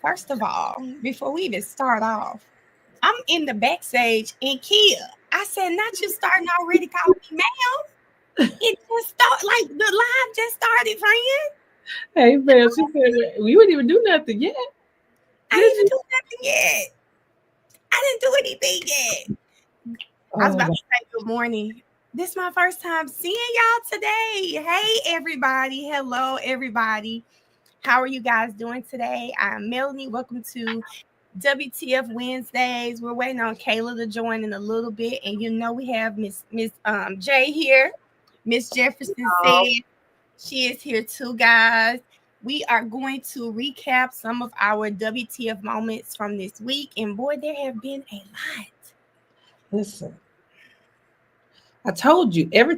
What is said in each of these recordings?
First of all, before we even start off, I'm in the backstage in Kia. I said, not you starting already calling me ma'am. It just started, like the live just started, friend. Hey, man, she said we wouldn't even do nothing yet. I didn't even do nothing yet. I didn't do anything yet. I was Oh, about to say good morning. This is my first time seeing y'all today. Hey, everybody. Hello, everybody. How are you guys doing today? I'm Melanie. Welcome to WTF Wednesdays. We're waiting on Kayla to join in a little bit. And you know we have Miss J here. Miss Jefferson said she is here too, guys. We are going to recap some of our WTF moments from this week. And boy, there have been a lot. listen. I told you ever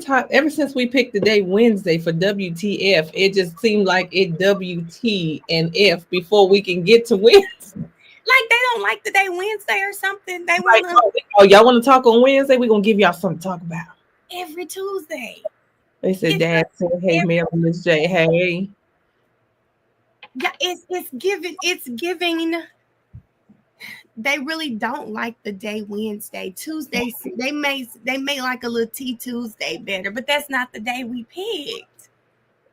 since we picked the day Wednesday for WTF, it just seemed like it WT and F before we can get to Wednesday. Like they don't like the day Wednesday or something. They want to. Oh, y'all want to talk on Wednesday? We're gonna give y'all something to talk about. Every Tuesday. They said, Dad said, "Hey, Mel, Miss J, hey." Yeah, it's giving. They really don't like the day Wednesday. Tuesday, they may like a little Tea Tuesday better, but that's not the day we picked.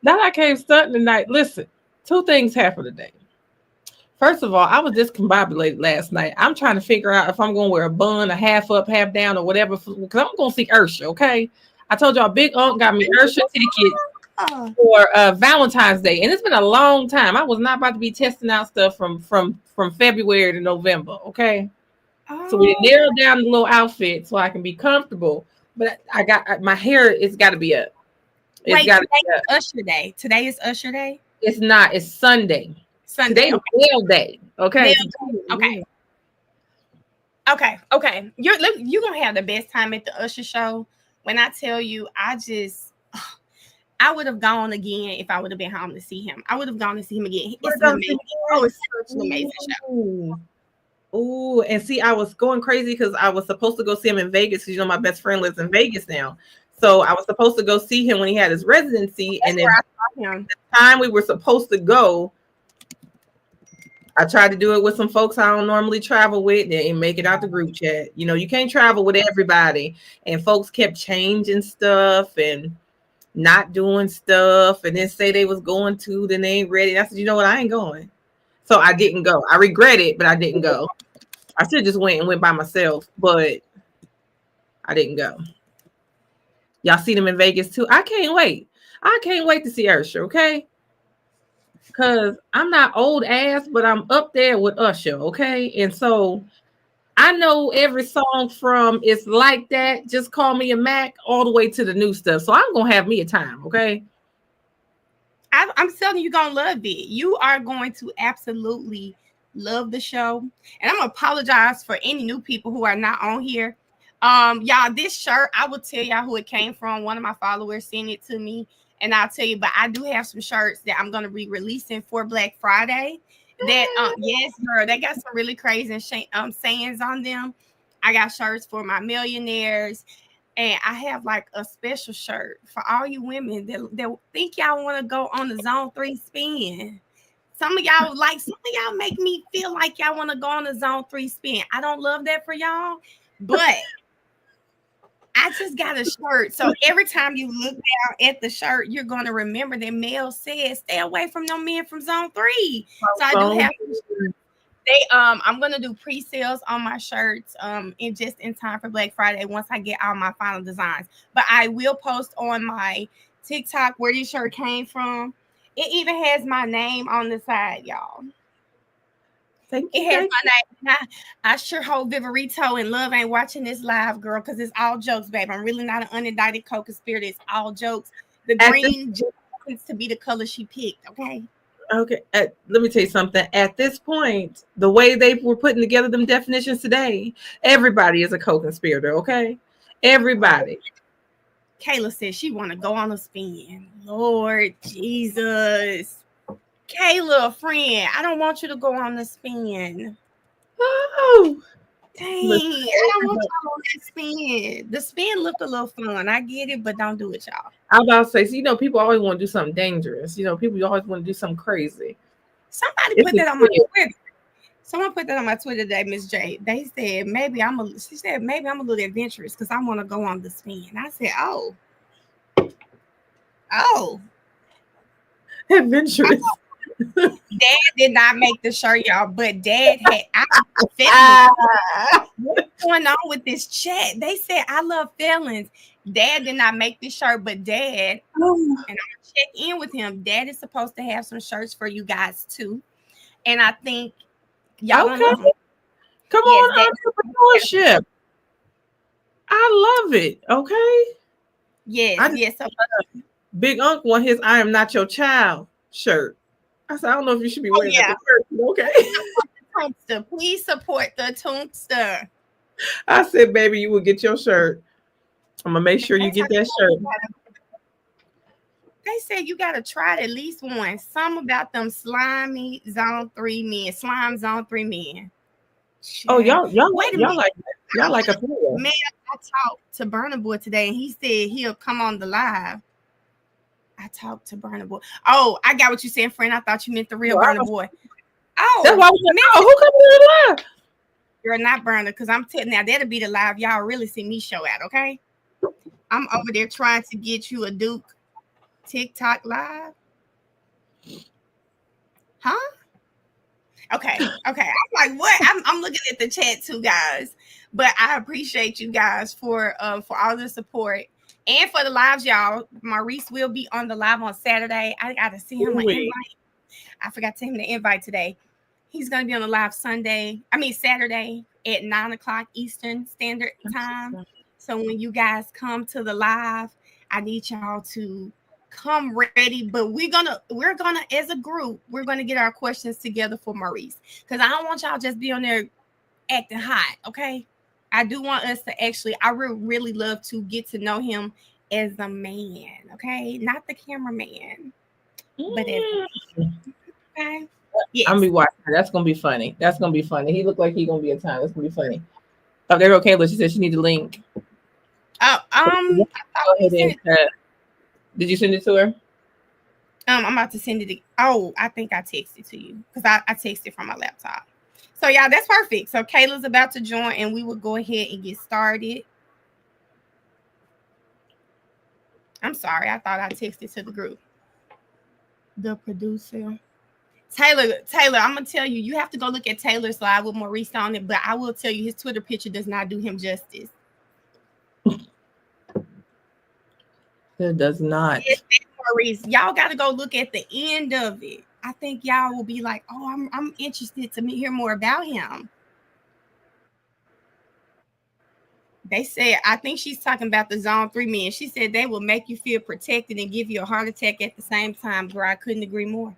Now I came starting tonight. Listen, two things happened today. First of all, I was discombobulated last night. I'm trying to figure out if I'm going to wear a bun, a half up, half down, or whatever, because I'm going to see Ursha, okay? I told y'all Big Unc got me Ursha ticket for Valentine's Day, and it's been a long time. I was not about to be testing out stuff from February to November, okay? So we narrowed down the little outfit so I can be comfortable, but I got my hair, it's got to be up. Wait, today is Usher Day. Today is Usher Day? It's not. It's Sunday. Today is Nail Day. Okay. Okay. You're gonna have the best time at the Usher show. When I tell you, I would have gone again if I would have been home to see him. I would have gone to see him again. It's amazing. Oh, it's such an amazing show. Oh, and see, I was going crazy because I was supposed to go see him in Vegas because my best friend lives in Vegas now. So I was supposed to go see him when he had his residency, and then the time we were supposed to go, I tried to do it with some folks I don't normally travel with and make it out the group chat. You can't travel with everybody, and folks kept changing stuff and not doing stuff, and then say they was going to, then they ain't ready. I said, you know what, I ain't going. So I didn't go. I regret it, but I didn't go. I should have just went by myself, but I didn't go. Y'all see them in Vegas too. I can't wait. I can't wait to see Usher, okay? Because I'm not old ass, but I'm up there with Usher, okay? And so I know every song from It's Like That, Just Call Me a Mac, all the way to the new stuff. So I'm going to have me a time, okay? I'm telling you, you're going to love it. You are going to absolutely love the show. And I'm going to apologize for any new people who are not on here. Y'all, this shirt, I will tell y'all who it came from. One of my followers sent it to me, and I'll tell you, but I do have some shirts that I'm going to be releasing for Black Friday that, yes, girl, they got some really crazy sayings on them. I got shirts for my millionaires, and I have like a special shirt for all you women that think y'all want to go on the Zone 3 spin. Some of y'all make me feel like y'all want to go on the Zone 3 spin. I don't love that for y'all, but I just got a shirt. So every time you look down at the shirt, you're going to remember that Mel said, stay away from no men from Zone 3. So I do have I'm going to do pre-sales on my shirts in time for Black Friday once I get all my final designs. But I will post on my TikTok where this shirt came from. It even has my name on the side, y'all. It has my name. I sure hope Viverito and Love ain't watching this live, girl, because it's all jokes, babe. I'm really not an unindicted co-conspirator. It's all jokes. The green just happens to be the color she picked, okay? Okay. Let me tell you something. At this point, the way they were putting together them definitions today, everybody is a co-conspirator, okay? Everybody. Kayla says she want to go on a spin. Lord Jesus. Kayla, friend, I don't want you to go on the spin. Oh, dang. I don't want y'all on that spin. The spin looked a little fun. I get it, but don't do it, y'all. I was about to say, so, people always want to do something dangerous. People always want to do something crazy. Somebody put that on my Twitter. Someone put that on my Twitter today, Miss J. They said she said maybe I'm a little adventurous because I want to go on the spin. I said, oh, adventurous. Dad did not make the shirt, y'all, but Dad had what's going on with this chat? They said I love felons. Dad did not make this shirt, but Dad, and I'm gonna check in with him. Dad is supposed to have some shirts for you guys too. And I think y'all don't know. Come on, entrepreneurship. I love it. Okay. Yes. So, Big Unc want his "I am not your child" shirt. I said, I don't know if you should be wearing that. Okay. Toonster. Please support the Toonster. I said, baby, you will get your shirt. I'm gonna make sure you get that shirt. They said you gotta try it at least once. Some about them slimy Zone 3 men, slime Zone 3 men. Oh, y'all like a player. Man, I talked to Burna Boy today, and he said he'll come on the live. I talked to Burna Boy. Oh, I got what you said, friend. I thought you meant the real Burna Boy. Oh, that's why who coming to the live? You're not Burna, because I'm telling now that'll be the live y'all really see me show out. Okay, I'm over there trying to get you a Duke TikTok live. Huh? Okay. I'm like, what? I'm looking at the chat too, guys. But I appreciate you guys for all the support and for the lives, y'all. Maurice will be on the live on Saturday. I got to send him an invite. I forgot to send him the invite today. He's going to be on the live Saturday at 9:00 Eastern Standard Time. So when you guys come to the live, I need y'all to come ready, but we're gonna as a group, we're gonna get our questions together for Maurice, because I don't want y'all just be on there acting hot. Okay, I do want us to actually, I really love to get to know him as a man. Okay, not the cameraman, but as okay. Yes. I'm gonna be watching. That's gonna be funny. He looked like he's gonna be a time. That's gonna be funny. Oh, there, okay. She said she need the link. Did you send it to her? I'm about to send it. I think I texted to you because I texted from my laptop. So y'all, that's perfect. So Kayla's about to join, and we will go ahead and get started. I'm sorry, I thought I texted to the group. The producer, Taylor. I'm gonna tell you, you have to go look at Taylor's live with Maurice on it. But I will tell you, his Twitter picture does not do him justice. It does not. Maurice, y'all got to go look at the end of it. I think y'all will be like, oh, I'm interested to hear more about him. They said, I think she's talking about the Zone 3 men. She said they will make you feel protected and give you a heart attack at the same time. Girl, I couldn't agree more.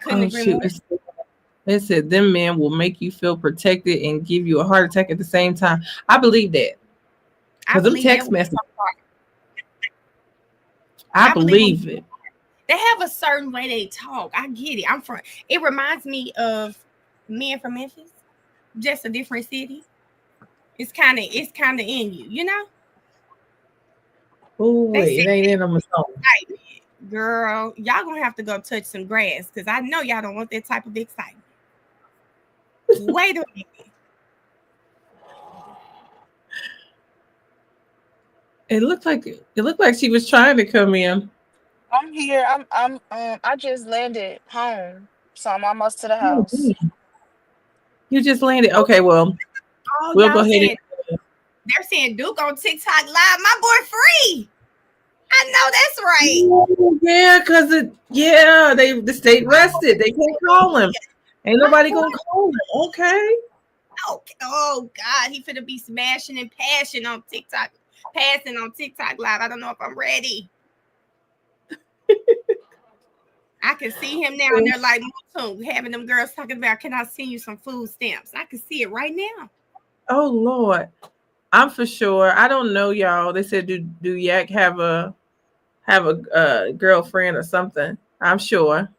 More. They said them men will make you feel protected and give you a heart attack at the same time. I believe that. Because them text messages. I believe it. They have a certain way they talk. I get it. It reminds me of men from Memphis, just a different city. It's kind of in you, you know. Oh wait, it ain't in them. Girl, y'all gonna have to go touch some grass because I know y'all don't want that type of excitement. Wait a minute. It looked like she was trying to come in. I'm here. I just landed home, so I'm almost to the house. You just landed. Okay, well, we'll go ahead. They're saying Duke on TikTok live. My boy Free. I know that's right. Oh, yeah, because the state rested. They can't call him. Ain't nobody gonna call him. Okay. Oh God, he finna be smashing and passing on TikTok live. I don't know if I'm ready. I can see him now, and they're like, having them girls talking about, can I send you some food stamps? I can see it right now. Oh Lord, I'm for sure. I don't know, y'all. They said, do Yak have a girlfriend or something? I'm sure.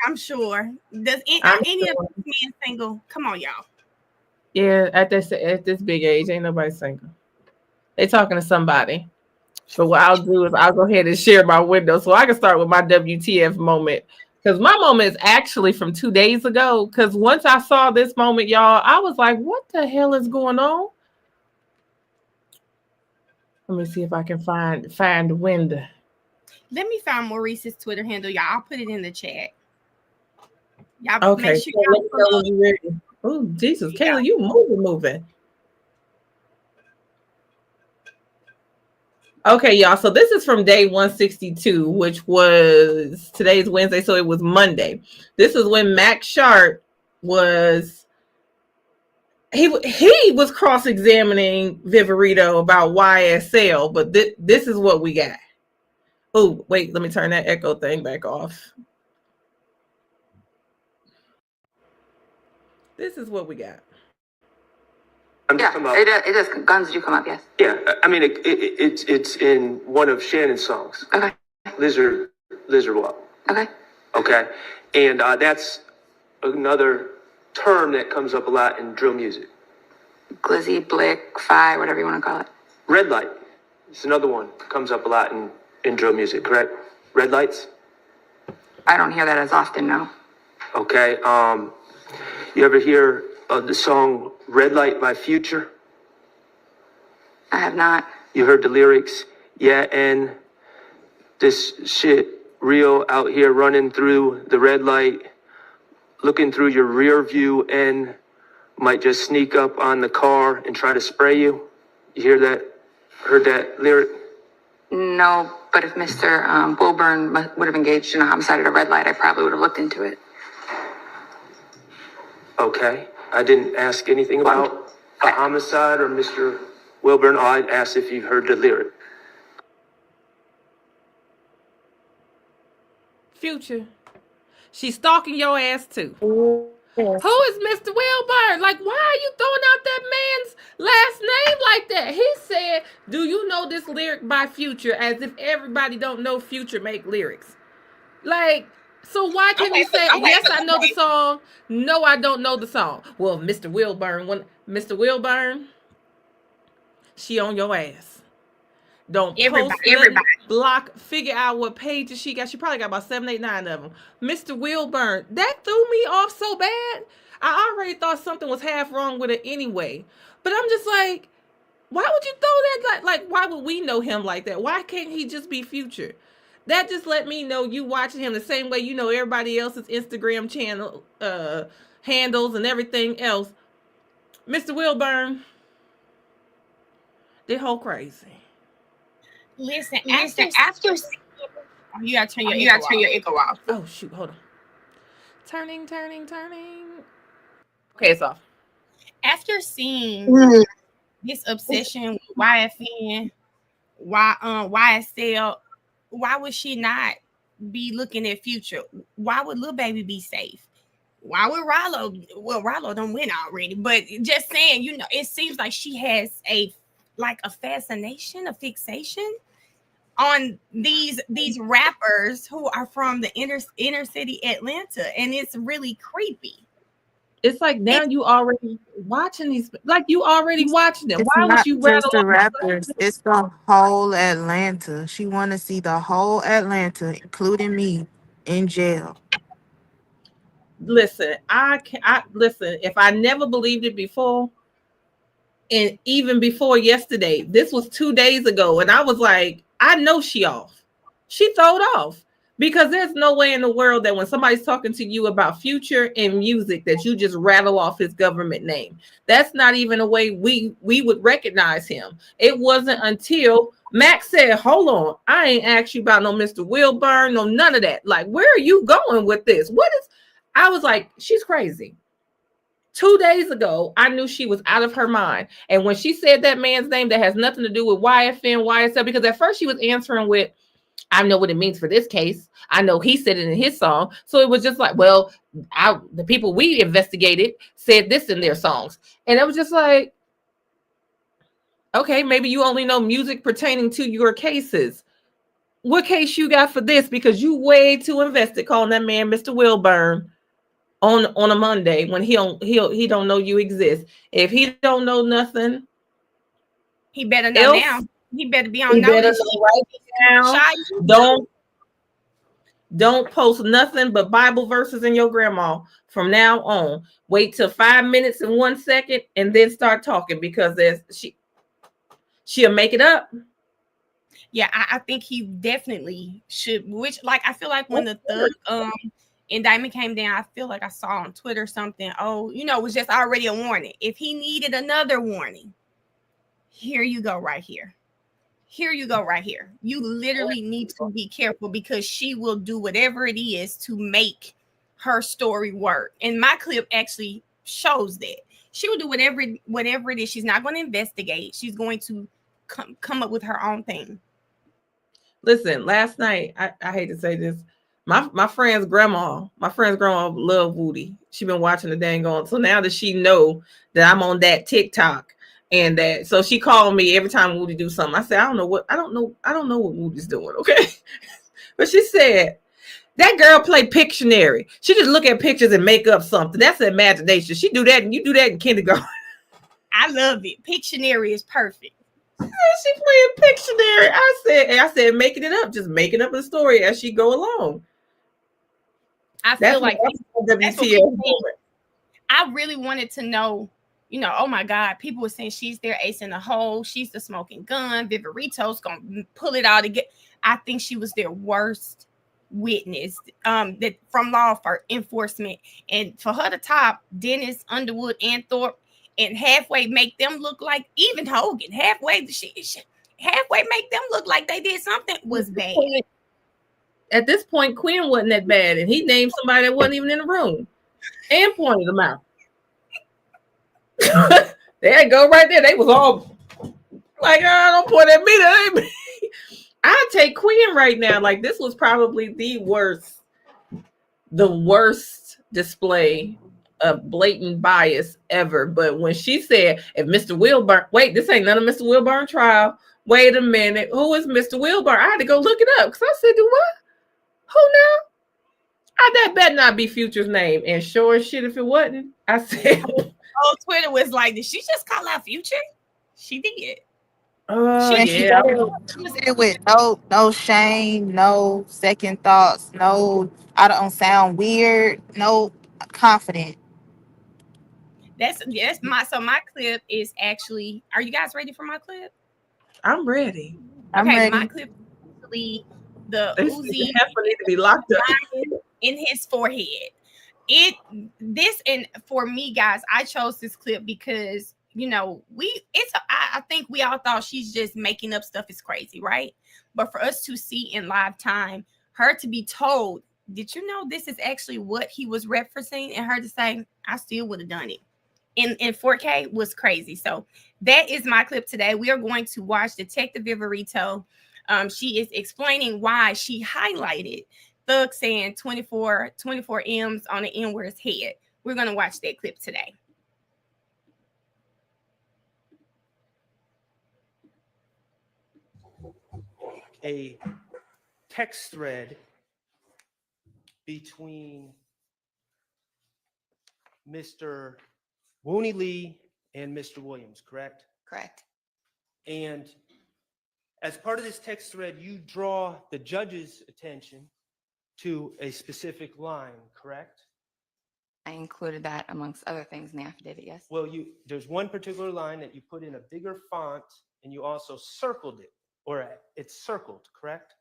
Does any of these men single? Come on, y'all. Yeah, at this big age, ain't nobody single. They talking to somebody. So what I'll do is I'll go ahead and share my window so I can start with my WTF moment. Because my moment is actually from 2 days ago. Because once I saw this moment, y'all, I was like, what the hell is going on? Let me see if I can find when. Let me find Maurice's Twitter handle, y'all. I'll put it in the chat. Y'all Okay, make sure so let me know when you're ready. Oh, Jesus, Kayla, you moving. Okay, y'all. So this is from day 162, which was today's Wednesday, so it was Monday. This is when Max Sharp was he was cross-examining Viverito about YSL, but this is what we got. Oh, wait, let me turn that echo thing back off. This is what we got. Yeah, it does. Guns do come up, yes. Yeah, I mean, it's in one of Shannon's songs. Okay. Lizard Walk. Okay. Okay, and that's another term that comes up a lot in drill music. Glizzy, blick, fi, whatever you want to call it. Red light. It's another one that comes up a lot in drill music, correct? Red lights? I don't hear that as often, no. Okay, you ever hear the song Red Light by Future? I have not. You heard the lyrics? Yeah, and this shit real out here running through the red light, looking through your rear view and might just sneak up on the car and try to spray you. You hear that? Heard that lyric? No, but if Mr. Wilburn would have engaged in a homicide at a red light, I probably would have looked into it. Okay. I didn't ask anything about a homicide or Mr. Wilburn. I asked if you heard the lyric. Future. She's stalking your ass too. Who is Mr. Wilburn? Like, why are you throwing out that man's last name like that? He said, do you know this lyric by Future? As if everybody don't know Future make lyrics. Like, so why can't he say, yes, I know the song. No, I don't know the song. Well, Mr. Mr. Wilburn, she on your ass. Don't post, everybody block, figure out what pages she got. She probably got about 7, 8, 9 of them. Mr. Wilburn, that threw me off so bad. I already thought something was half wrong with it anyway. But I'm just like, why would you throw that? Like, why would we know him like that? Why can't he just be Future? That just let me know you watching him the same way you know everybody else's Instagram channel handles and everything else. Mr. Wilburn, they whole crazy. Listen, after you gotta turn your echo off. Oh shoot, hold on. Turning. Okay, it's off. After seeing this obsession with YFN, YSL, why would she not be looking at Future? Why would Lil Baby be safe? Why would Rollo? Well, Rollo don't win already, but just saying, you know, it seems like she has a fascination, a fixation on these rappers who are from the inner city Atlanta, and it's really creepy. It's like now you already watching these, like you already watching them. Why would you rather the rappers? It's the whole Atlanta. She want to see the whole Atlanta, including me, in jail. Listen, I listen. If I never believed it before, and even before yesterday, this was 2 days ago, and I was like, I know she off. She throwed off. Because there's no way in the world that when somebody's talking to you about Future and music that you just rattle off his government name. That's not even a way we would recognize him. It wasn't until Max said, hold on, I ain't asked you about no Mr. Wilburn, no none of that. Like, where are you going with this? I was like, she's crazy. 2 days ago, I knew she was out of her mind. And when she said that man's name that has nothing to do with YFN, YSL, because at first she was answering with, I know what it means for this case. I know he said it in his song. So it was just like, well, the people we investigated said this in their songs. And it was just like, okay, maybe you only know music pertaining to your cases. What case you got for this? Because you way too invested calling that man Mr. Wilburn on a Monday when he don't know you exist. If he don't know nothing, he better know now. He better be on notice. Right now. Don't post nothing but Bible verses in your grandma from now on. Wait till 5 minutes and 1 second and then start talking, because she'll make it up. Yeah, I think he definitely should. Which, like, I feel like when the thug indictment came down, I feel like I saw on Twitter something. Oh, it was just already a warning. If he needed another warning, here you go, right here. Here you go, right here. You literally need to be careful, because she will do whatever it is to make her story work. And my clip actually shows that she will do whatever it is. She's not going to investigate. She's going to come up with her own thing. Listen, last night, I hate to say this, my friend's grandma love Woody. She been watching the dang on. So now that she know that I'm on that TikTok, and that, so she called me every time Woody do something. I said, I don't know what Woody's doing, okay? But she said, that girl play Pictionary. She just look at pictures and make up something. That's the imagination. She do that, and you do that in kindergarten. I love it. Pictionary is perfect. She playing Pictionary. I said, making it up, just making up a story as she go along. I feel like that's WTF. I really wanted to know, oh my God, people were saying she's their ace in the hole. She's the smoking gun. Viverito's gonna pull it all together. I think she was their worst witness, that from law enforcement, and for her to top Dennis, Underwood, and Thorpe, and halfway make them look like, even Hogan, halfway make them look like they did something, was bad. At this point, Quinn wasn't that bad, and he named somebody that wasn't even in the room and pointed them out. There you go, right there. They was all like, don't point at me. That ain't me. I'll take Quinn right now. Like, this was probably the worst display of blatant bias ever. But when she said, if Mr. Wilburn, wait, this ain't none of Mr. Wilburn trial. Wait a minute. Who is Mr. Wilburn? I had to go look it up, because I said, do what? Who now? That better not be Future's name. And sure as shit, if it wasn't, I said, Twitter was like, did she just call out Future? She did. She did it with no shame, no second thoughts, no, I don't sound weird, no, confident. That's my clip is actually. Are you guys ready for my clip? I'm ready. I'm ready. My clip is actually the Uzi need to be locked up in his forehead. And for me, guys, I chose this clip because I think we all thought she's just making up stuff is crazy, right? But for us to see in live time, her to be told, did you know this is actually what he was referencing, and her to say, I still would have done it in 4K was crazy. So that is my clip today. We are going to watch Detective Viverito. She is explaining why she highlighted Thug saying 24 M's on the N-word's head. We're going to watch that clip today. A text thread between Mr. Wooney Lee and Mr. Williams, correct? Correct. And as part of this text thread, you draw the judge's attention to a specific line, correct? I included that amongst other things in the affidavit, yes. Well, there's one particular line that you put in a bigger font, and you also circled it, or it's circled, correct?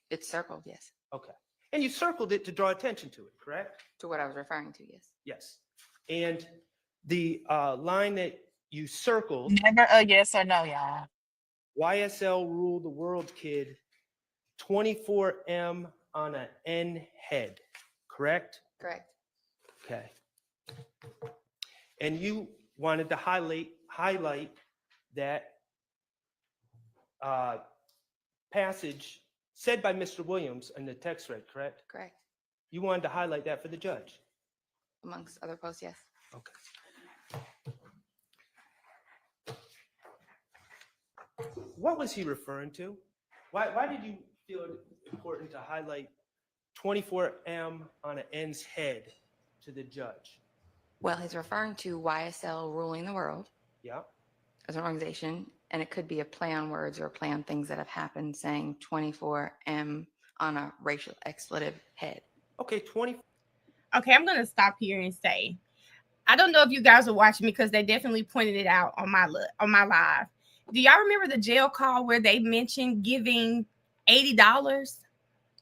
It's circled, yes. Okay. And you circled it to draw attention to it, correct? To what I was referring to, yes. Yes. And the line that you circled. Never a yes or no, y'all. YSL rule the world, kid. 24M on an N head, correct? Correct. Okay. And you wanted to highlight that passage said by Mr. Williams in the text thread, correct? Correct. You wanted to highlight that for the judge? Amongst other posts, yes. Okay. What was he referring to? Why did you feel it important to highlight 24M on an N's head to the judge? Well, he's referring to YSL ruling the world. Yeah. As an organization, and it could be a play on words or a play on things that have happened, saying 24M on a racial expletive head. Okay, 20. Okay, I'm gonna stop here and say, I don't know if you guys are watching because they definitely pointed it out on my live. Do y'all remember the jail call where they mentioned giving $80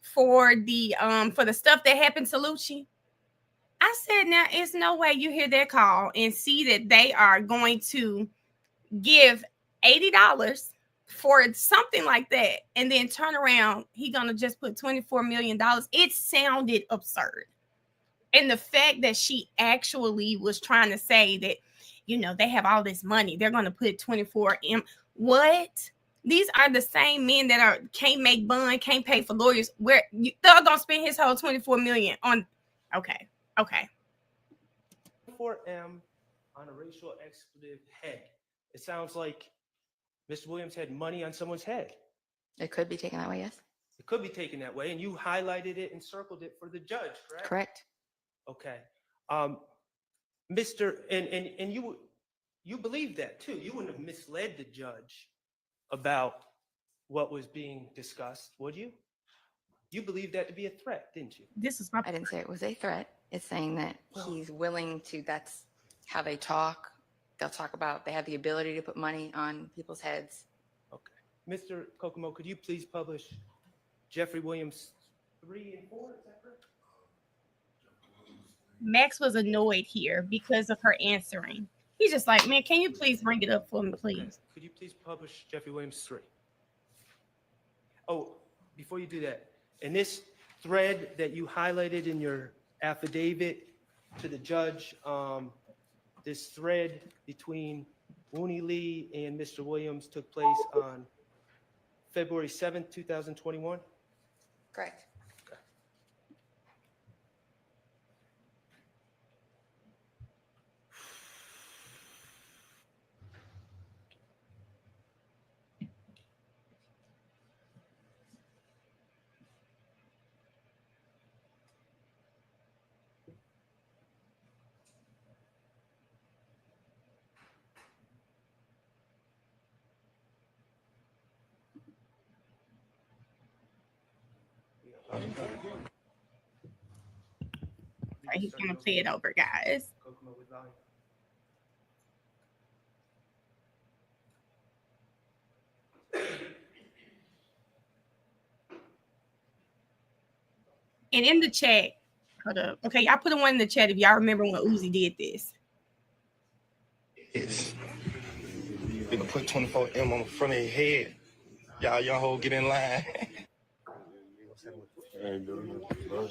for the stuff that happened to Lucci? I said, now it's no way you hear that call and see that they are going to give $80 for something like that, and then turn around, he gonna just put $24 million. It sounded absurd. And the fact that she actually was trying to say that, they have all this money, they're gonna put 24M. What? These are the same men that can't make bond, can't pay for lawyers. Where they're gonna spend his whole 24 million on. Okay. 4M on a racial expletive head. It sounds like Mr. Williams had money on someone's head. It could be taken that way, yes? It could be taken that way, and you highlighted it and circled it for the judge, correct? Correct. Okay. And you believe that too. You wouldn't have misled the judge about what was being discussed, would you? You believe that to be a threat, didn't you? I didn't say it was a threat. It's saying that he's willing to, that's how they talk. They'll talk about, they have the ability to put money on people's heads. Okay. Mr. Kokomo, could you please publish Jeffrey Williams 3 and 4? Is that correct? Max was annoyed here because of her answering. He's just like, man, can you please bring it up for me, please? Okay. Could you please publish Jeffrey Williams 3? Oh, before you do that, in this thread that you highlighted in your affidavit to the judge, this thread between Wooney Lee and Mr. Williams took place on February 7th, 2021? Correct. Okay. All right, he's gonna play it over, guys. Kokomo with volume. And in the chat, hold up. Okay, y'all put a one in the chat if y'all remember when Uzi did this. Yes. They gonna put 24M on the front of your head. Y'all hold, get in line.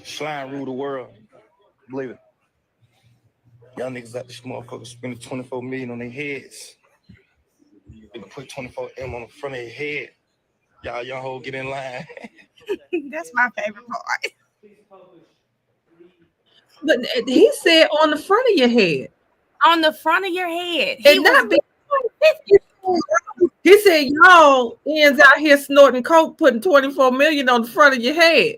Slime rule the world. Believe it. Y'all niggas out this motherfucker spending 24 million on their heads. They gonna put 24M on the front of your head. Y'all hold, get in line. That's my favorite part. But he said on the front of your head. On the front of your head. He said y'all ends out here snorting coke, putting 24 million on the front of your head.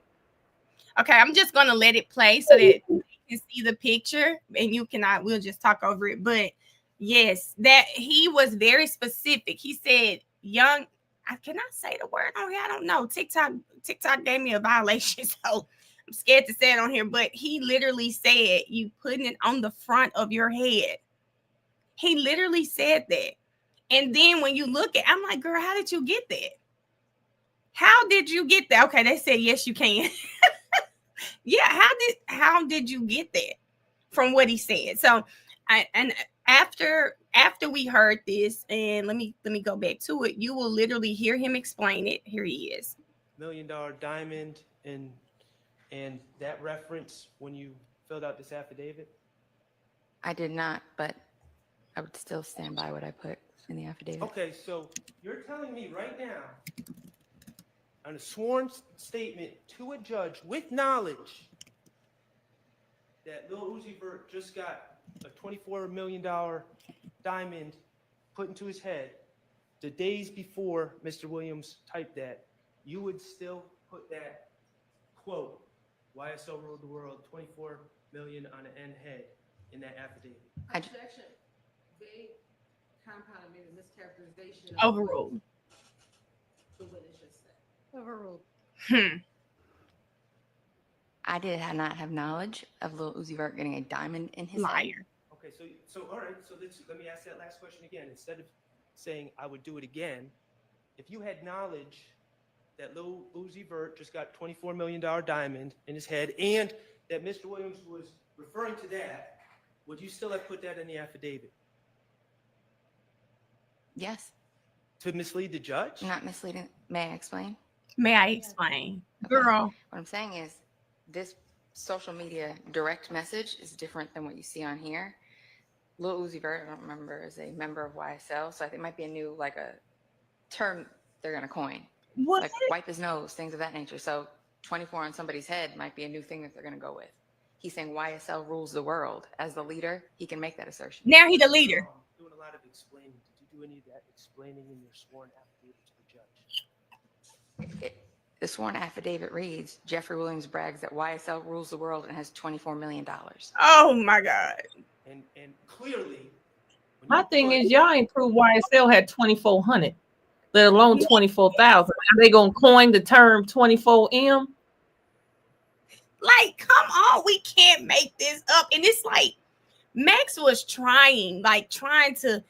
Okay, I'm just gonna let it play so that you can see the picture, and you cannot. We'll just talk over it. But yes, that he was very specific. He said, "Young." I cannot say the word on here. I don't know. TikTok gave me a violation, so I'm scared to say it on here. But he literally said, "You putting it on the front of your head." He literally said that. And then when you look at, I'm like, girl, how did you get that? How did you get that? Okay, they said yes, you can. Yeah, how did you get that from what he said? So, after we heard this, and let me go back to it, you will literally hear him explain it. Here he is. $1 million diamond and that reference when you filled out this affidavit? I did not, but I would still stand by what I put in the affidavit. Okay, so you're telling me right now, on a sworn statement to a judge with knowledge, that Lil Uzi Vert just got a $24 million diamond put into his head the days before Mr. Williams typed that, you would still put that quote, YSL ruled the world, 24 million on an N head in that affidavit? Objection. They compounded made a mischaracterization. Overruled. The witness just said. Overruled. I did not have knowledge of Lil Uzi Vert getting a diamond in his head. Liar. Okay, so all right, so let me ask that last question again. Instead of saying I would do it again, if you had knowledge that Lil Uzi Vert just got $24 million diamond in his head and that Mr. Williams was referring to that, would you still have put that in the affidavit? Yes. To mislead the judge? Not misleading. May I explain? May I explain? Okay. Girl. What I'm saying is this social media direct message is different than what you see on here. Lil Uzi Vert, I don't remember, is a member of YSL. So I think it might be a new, like a term they're going to coin. What? Like wipe his nose, things of that nature. So 24 on somebody's head might be a new thing that they're going to go with. He's saying YSL rules the world. As the leader, he can make that assertion. Now he's the leader. Doing a lot of explaining. Did you do any of that explaining in your sworn affidavit to the judge? The sworn affidavit reads, Jeffrey Williams brags that YSL rules the world and has $24 million. Oh my God. And clearly, My thing is, y'all ain't proved YSL had 2,400, let alone 24,000. Are they gonna coin the term 24M? Like, come on, we can't make this up. And it's like Max was trying to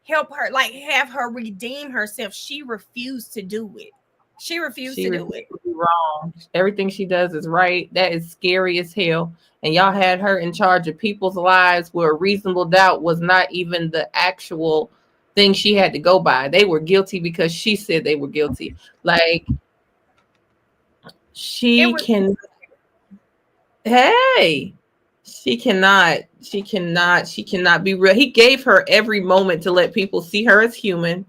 help her, like have her redeem herself. She refused to do it. She refused to do it. Wrong. Everything she does is right. That is scary as hell. And y'all had her in charge of people's lives where a reasonable doubt was not even the actual thing she had to go by. They were guilty because she said they were guilty. Like, she cannot be real. He gave her every moment to let people see her as human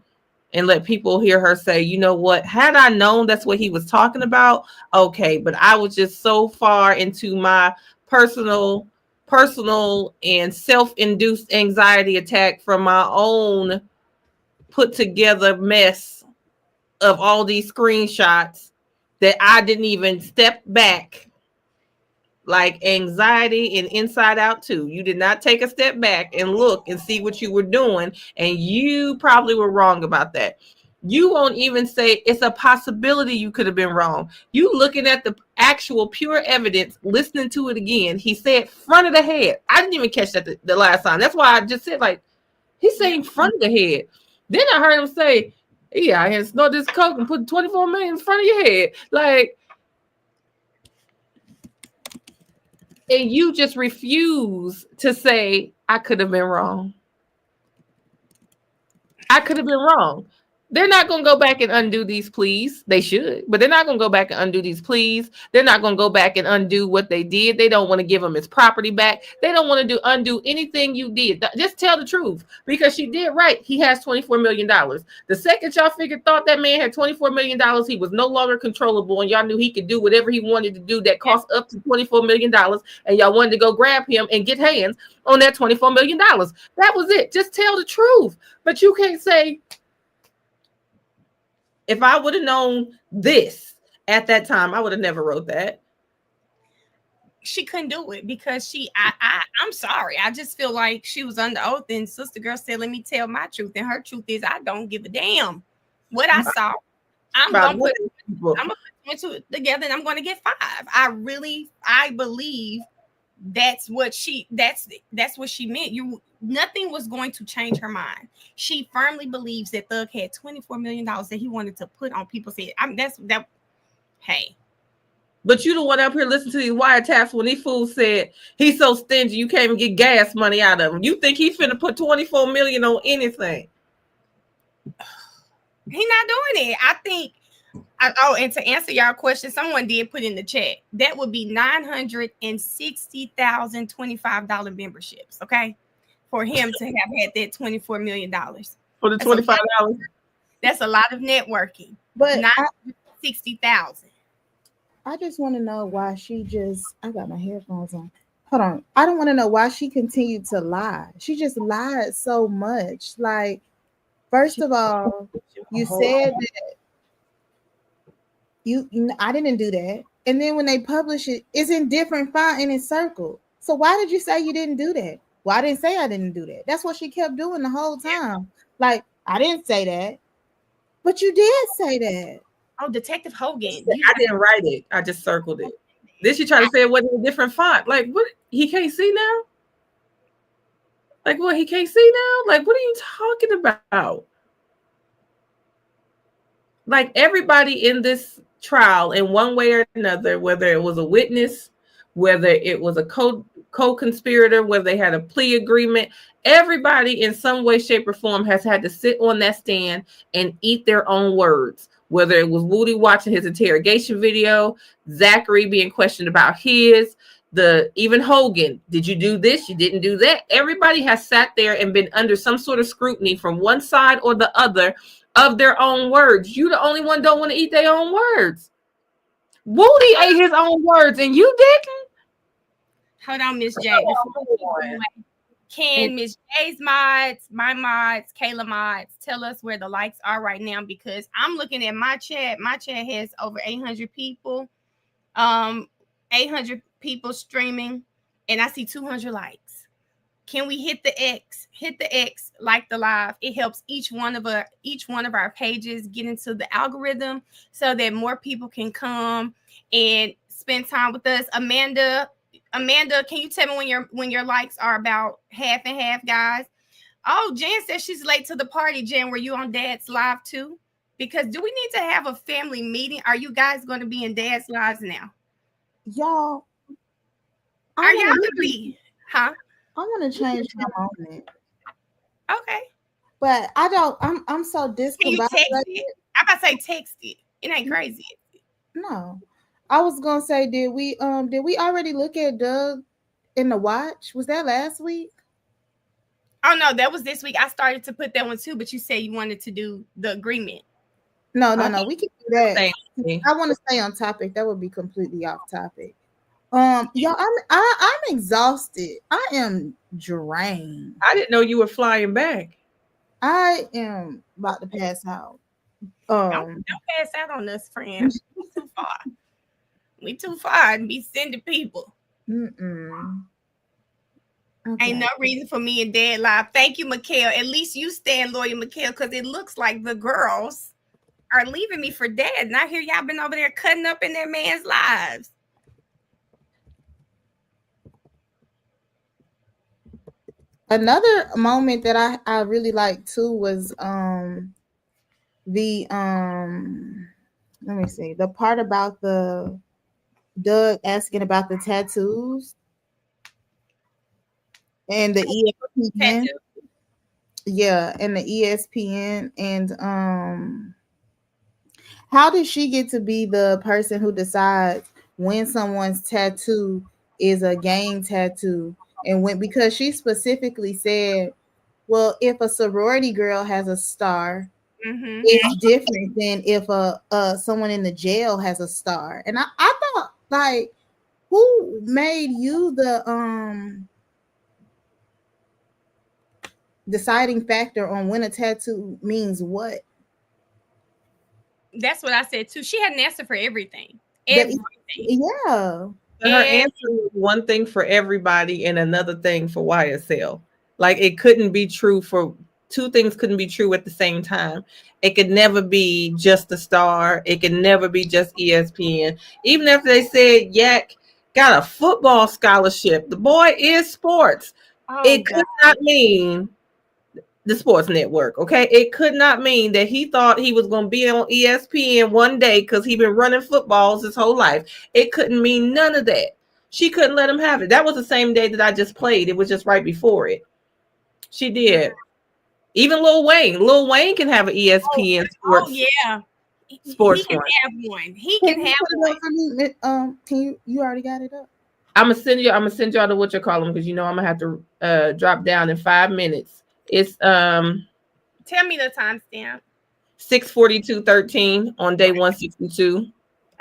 and let people hear her say, you know what, had I known that's what he was talking about, okay, but I was just so far into my personal and self-induced anxiety attack from my own put together mess of all these screenshots that I didn't even step back. Like anxiety and inside out too. You did not take a step back and look and see what you were doing. And you probably were wrong about that. You won't even say it's a possibility you could have been wrong. You looking at the actual pure evidence, listening to it again. He said front of the head. I didn't even catch that the last time. That's why I just said, like, he's saying front of the head. Then I heard him say, yeah, I had snort this coke and put 24 million in front of your head. Like, and you just refuse to say, I could have been wrong. I could have been wrong. They're not going to go back and undo these pleas. They should, but they're not going to go back and undo these pleas. They're not going to go back and undo what they did. They don't want to give him his property back. They don't want to undo anything you did. Just tell the truth, because she did right. He has $24 million. The second y'all thought that man had $24 million, he was no longer controllable, and y'all knew he could do whatever he wanted to do that cost up to $24 million, and y'all wanted to go grab him and get hands on that $24 million. That was it. Just tell the truth. But you can't say, if I would have known this at that time, I would have never wrote that. She couldn't do it because I'm sorry. I just feel like she was under oath, and Sister Girl said, let me tell my truth. And her truth is, I don't give a damn what I saw. I'm gonna put two together and I'm gonna get 5. I believe that's what she meant. Nothing was going to change her mind. She firmly believes that Thug had $24 million that he wanted to put on people's head. Hey. But you the one up here listening to these wiretaps when these fools said he's so stingy you can't even get gas money out of him. You think he's finna put 24 million on anything? He's not doing it. I think. And to answer y'all question, someone did put in the chat that would be $960,025 memberships. Okay. For him to have had that $24 million. For the $25. That's a lot of networking. But $960,000. I just want to know why I got my headphones on. Hold on. I don't want to know why she continued to lie. She just lied so much. Like, first of all, you said that I didn't do that. And then when they publish it, it's in different font and it's circled. So why did you say you didn't do that? Well, I didn't say I didn't do that. That's what she kept doing the whole time. Like, I didn't say that. But you did say that. Oh, Detective Hogan. I didn't write it. I just circled it. Then she tried to say it wasn't a different font. Like, what? He can't see now? Like, what? He can't see now? Like, what are you talking about? Like, everybody in this trial, in one way or another, whether it was a witness, whether it was a co-conspirator, whether they had a plea agreement, everybody in some way, shape, or form has had to sit on that stand and eat their own words. Whether it was Woody watching his interrogation video, Zachary being questioned about his, even Hogan, did you do this? You didn't do that. Everybody has sat there and been under some sort of scrutiny from one side or the other of their own words. You the only one don't want to eat their own words. Woody ate his own words and you didn't? Hold on, Miss J. Can Miss J's mods, my mods, Kayla mods tell us where the likes are right now? Because I'm looking at my chat. My chat has over 800 people. 800 people streaming, and I see 200 likes. Can we hit the X? Hit the X, like the live. It helps each one of our pages get into the algorithm so that more people can come and spend time with us. Amanda, can you tell me when your likes are about half and half, guys? Oh, Jen says she's late to the party. Jen, were you on Dad's live too? Because do we need to have a family meeting? Are you guys going to be in Dad's lives now? Y'all, are y'all going to be? Huh? I want to change my moment. Okay. But I don't. I'm so discombobulated. Can you text it? I'm about to say text it. It ain't crazy. No. I was gonna say, did we already look at Doug in the watch? Was that last week? Oh no, that was this week. I started to put that one too, but you said you wanted to do the agreement. No. We can do that. I want to stay on topic. That would be completely off topic. Y'all, I'm exhausted. I am drained. I didn't know you were flying back. I am about to pass out. Don't pass out on us, friends. We too far. We too far and be sending people. Okay. Ain't no reason for me and Dad live. Thank you, Mikhail. At least you stand loyal, Mikhail, because it looks like the girls are leaving me for Dad. And I hear y'all been over there cutting up in their man's lives. Another moment that I really liked too was the let me see, the part about the Doug asking about the tattoos and the ESPN. Yeah, and the ESPN. And how did she get to be the person who decides when someone's tattoo is a gang tattoo? And because she specifically said, well, if a sorority girl has a star, it's different than if someone in the jail has a star. And I thought, like, who made you the deciding factor on when a tattoo means what? That's what I said too. She had an answer for everything. Yeah. Her answer was one thing for everybody and another thing for YSL. Like, it couldn't be true for two things, couldn't be true at the same time. It could never be just the Star. It could never be just ESPN. Even if they said Yak got a football scholarship, the boy is sports. It could not mean the sports network. Okay, it could not mean that he thought he was going to be on ESPN one day because he's been running footballs his whole life. It couldn't mean none of that. She couldn't let him have it. That was the same day that I just played. It was just right before it. She did. Even Lil Wayne can have an ESPN sports. Oh yeah, sports. He can have one. He can have one. Can you already got it up? I'm gonna send y'all to what you call them, because you know I'm gonna have to drop down in 5 minutes. It's tell me the timestamp. 6:42:13 on day 162.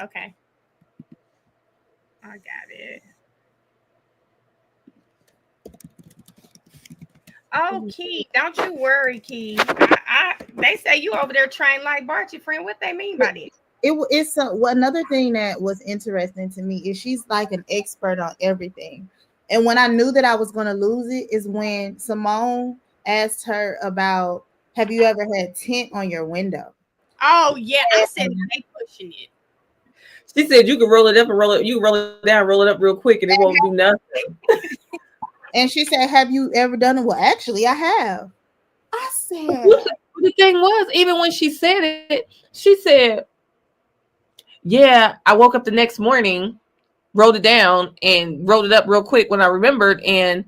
Okay, I got it. Oh, Key, don't you worry, Key. They say you over there trained like Bart, your friend. What they mean by this? It's another thing that was interesting to me is she's like an expert on everything. And when I knew that I was going to lose it is when Simone asked her about, have you ever had tint on your window? Oh yeah, I said they pushing it. She said you could roll it up and roll it. You can roll it down, roll it up real quick, and it won't do nothing. And she said, "Have you ever done it?" Well, actually, I have. I said, The thing was, even when she said it, she said, "Yeah, I woke up the next morning, wrote it down, and wrote it up real quick when I remembered." And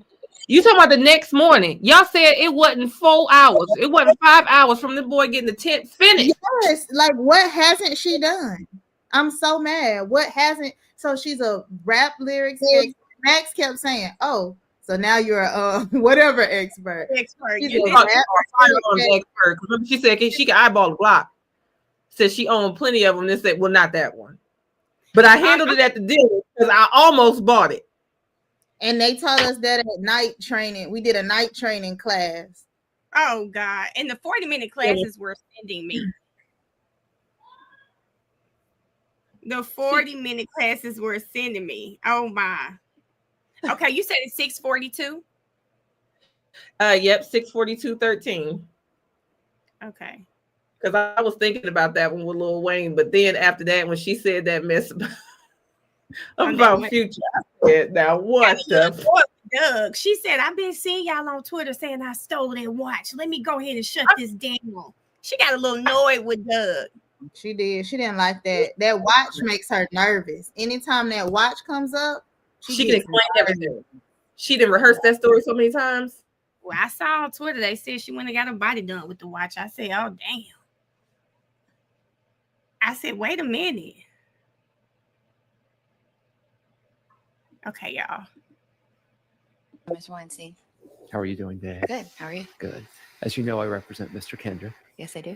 you talking about the next morning? Y'all said it wasn't 4 hours. It wasn't 5 hours from the boy getting the tent finished. yes, like what hasn't she done? I'm so mad. What hasn't? So she's a rap lyrics expert. Max kept saying, "Oh, so now you're a whatever expert." Expert. She's You a did. rap Expert. Remember she said she could eyeball the block. Said she owned plenty of them. They said, well, not that one. But I handled it at the dealer because I almost bought it. And they taught us that at night training. We did a night training class. Oh God! And the 40-minute classes were sending me. The 40-minute classes were sending me. Oh my. Okay, you said it's 642. Yep, 642.13. Okay. Because I was thinking about that one with Lil Wayne, but then after that, when she said that mess about Future, I said, "Now what the?" Doug, she said, "I've been seeing y'all on Twitter saying I stole that watch. Let me go ahead and shut this down." She got a little annoyed with Doug. She did. She didn't like that. That watch makes her nervous. Anytime that watch comes up, she can explain everything. She didn't rehearse that story so many times. Well, I saw on Twitter they said she went and got her body done with the watch. I said, "Oh damn." I said, "Wait a minute." Okay, y'all. Ms. Weinstein. How are you doing today? Good. How are you? Good. As you know, I represent Mr. Kendra. Yes, I do.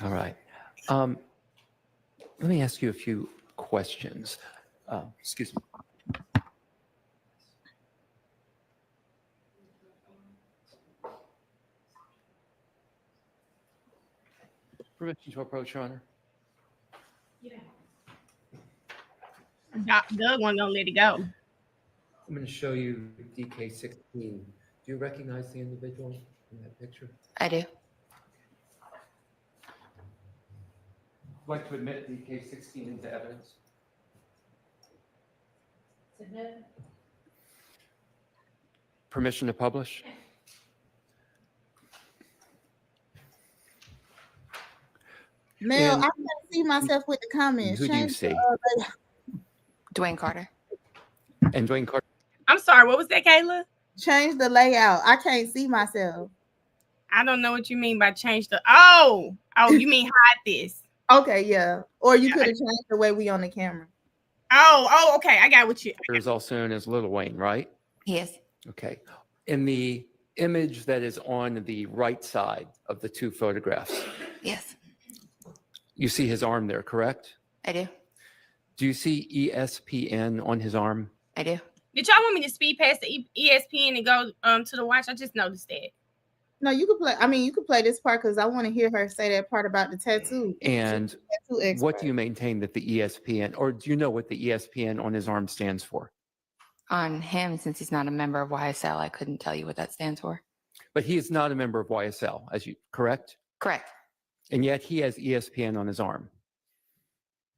All right. Let me ask you a few questions. Excuse me. Permission to approach, Your Honor. Doug wasn't gonna let it go. I'm going to show you DK16. Do you recognize the individual in that picture? I do. I'd like to admit DK16 into evidence. Permission to publish? Mel, I can't see myself with the comments. Who do you see? Dwayne Carter. And Dwayne Carter. I'm sorry, what was that, Kayla? Change the layout. I can't see myself. I don't know what you mean by change the. Oh, you mean hide this? Okay, yeah. Or you could have changed the way we on the camera. Oh, okay. I got what you. Is also known as Little Wayne, right? Yes. Okay. In the image that is on the right side of the two photographs, Yes. you see his arm there, correct? I do. Do you see ESPN on his arm? I do. Did y'all want me to speed past the ESPN and go to the watch? I just noticed that. No, you could play. I mean, you could play this part because I want to hear her say that part about the tattoo. And what do you maintain that the ESPN, or do you know what the ESPN on his arm stands for? On him, since he's not a member of YSL, I couldn't tell you what that stands for. But he is not a member of YSL, as you correct? Correct. And yet he has ESPN on his arm.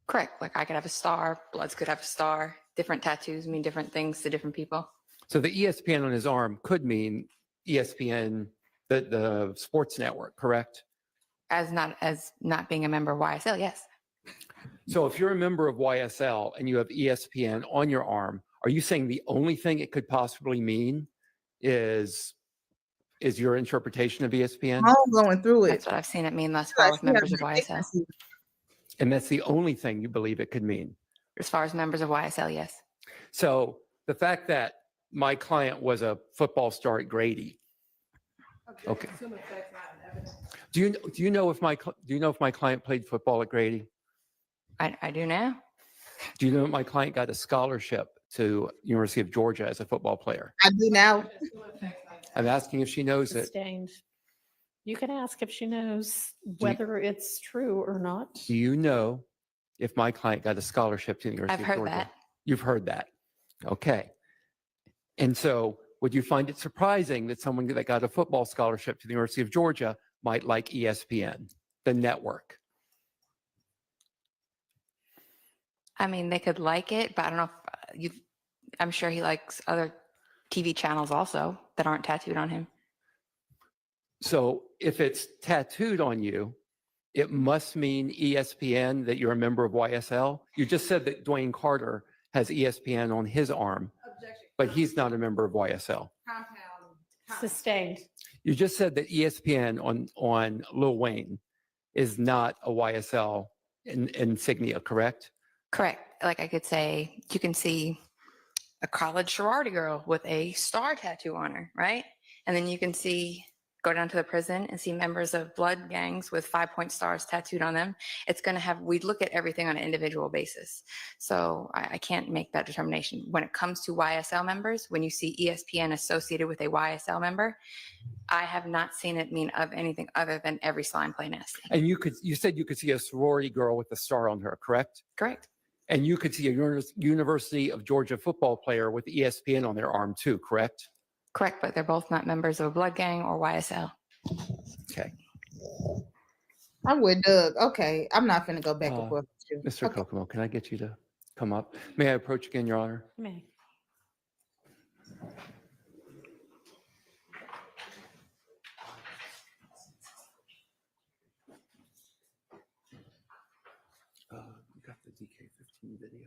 Correct. Like I could have a star, Bloods could have a star. Different tattoos mean different things to different people. So the ESPN on his arm could mean ESPN, the sports network, correct? As not being a member of YSL, yes. So if you're a member of YSL and you have ESPN on your arm, are you saying the only thing it could possibly mean is your interpretation of ESPN? I'm going through it. That's what I've seen it mean thus far with members of YSL. And that's the only thing you believe it could mean? As far as members of YSL, yes. So the fact that my client was a football star at Grady. Okay. Do you know if my client played football at Grady? I do now. Do you know if my client got a scholarship to University of Georgia as a football player? I do now. I'm asking if she knows it. Sustained. You can ask if she knows whether it's true or not. Do you know if my client got a scholarship to the University I've of heard Georgia? that. You've heard that. Okay. And so would you find it surprising that someone that got a football scholarship to the University of Georgia might like ESPN, the network? I mean, they could like it, but I don't know if I'm sure he likes other TV channels also that aren't tattooed on him. So if it's tattooed on you, it must mean ESPN, that you're a member of YSL. You just said that Dwayne Carter has ESPN on his arm, but he's not a member of YSL. Sustained. You just said that ESPN on Lil Wayne is not a YSL insignia, correct? Correct. Like I could say, you can see a college sorority girl with a star tattoo on her, right? And then you can go down to the prison and see members of blood gangs with 5-point stars tattooed on them. It's going to have, we look at everything on an individual basis. So I can't make that determination. When it comes to YSL members, when you see ESPN associated with a YSL member, I have not seen it mean of anything other than every slime play nasty. And you said you could see a sorority girl with a star on her, correct? Correct. And you could see a University of Georgia football player with ESPN on their arm too, correct? Correct, but they're both not members of a blood gang or YSL. Okay. I'm with Doug. Okay, I'm not finna go back and forth with you. Mr. Kokomo, can I get you to come up? May I approach again, Your Honor? May. You got the DK15 video.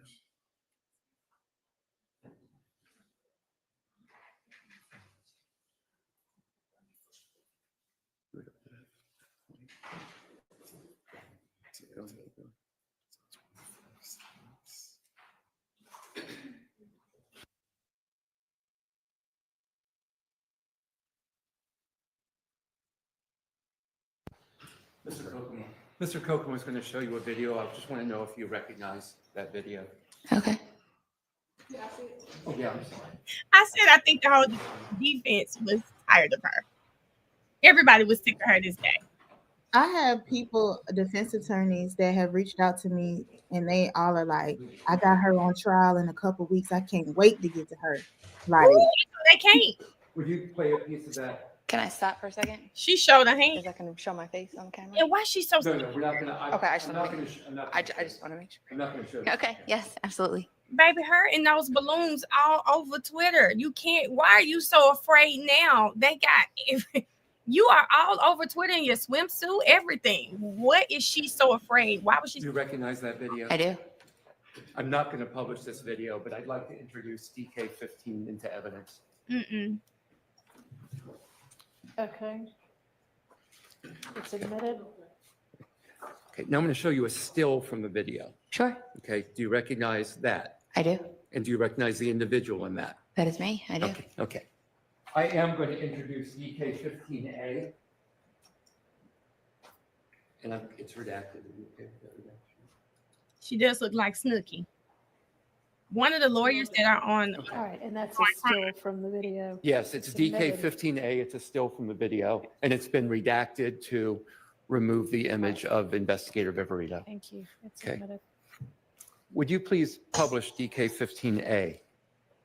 Mr. Kokomo is going to show you a video. I just want to know if you recognize that video. Okay. Oh, yeah, I'm sorry. I said I think the whole defense was tired of her. Everybody was sick of her this day. I have people, defense attorneys, that have reached out to me, and they all are like, "I got her on trial in a couple weeks. I can't wait to get to her." Like, ooh, they can't. Would you play a piece of that? Can I stop for a second? She showed her hand. Is that going to show my face on camera? And why she so? No, we're not going to. Okay, I just I'm want not to going make. to. I just want to make sure. I'm not going to show you. Okay. Yes, absolutely. Baby, her and those balloons all over Twitter. You can't. Why are you so afraid now? They got. You are all over Twitter in your swimsuit, everything. What is she so afraid? Why was she? Do you recognize that video? I do. I'm not going to publish this video, but I'd like to introduce DK15 into evidence. Mm-mm. Okay. It's admitted. Okay, now I'm going to show you a still from the video. Sure. Okay, do you recognize that? I do. And do you recognize the individual in that? That is me. I do. Okay, okay. I am going to introduce DK15A. And it's redacted. Are you okay with that redaction? She does look like Snooki. One of the lawyers that are on. All right, and that's a still from the video. Yes, it's Admitted. DK15A. It's a still from the video, and it's been redacted to remove the image of Investigator Viverito. Thank you. It's Okay. admitted. Would you please publish DK15A?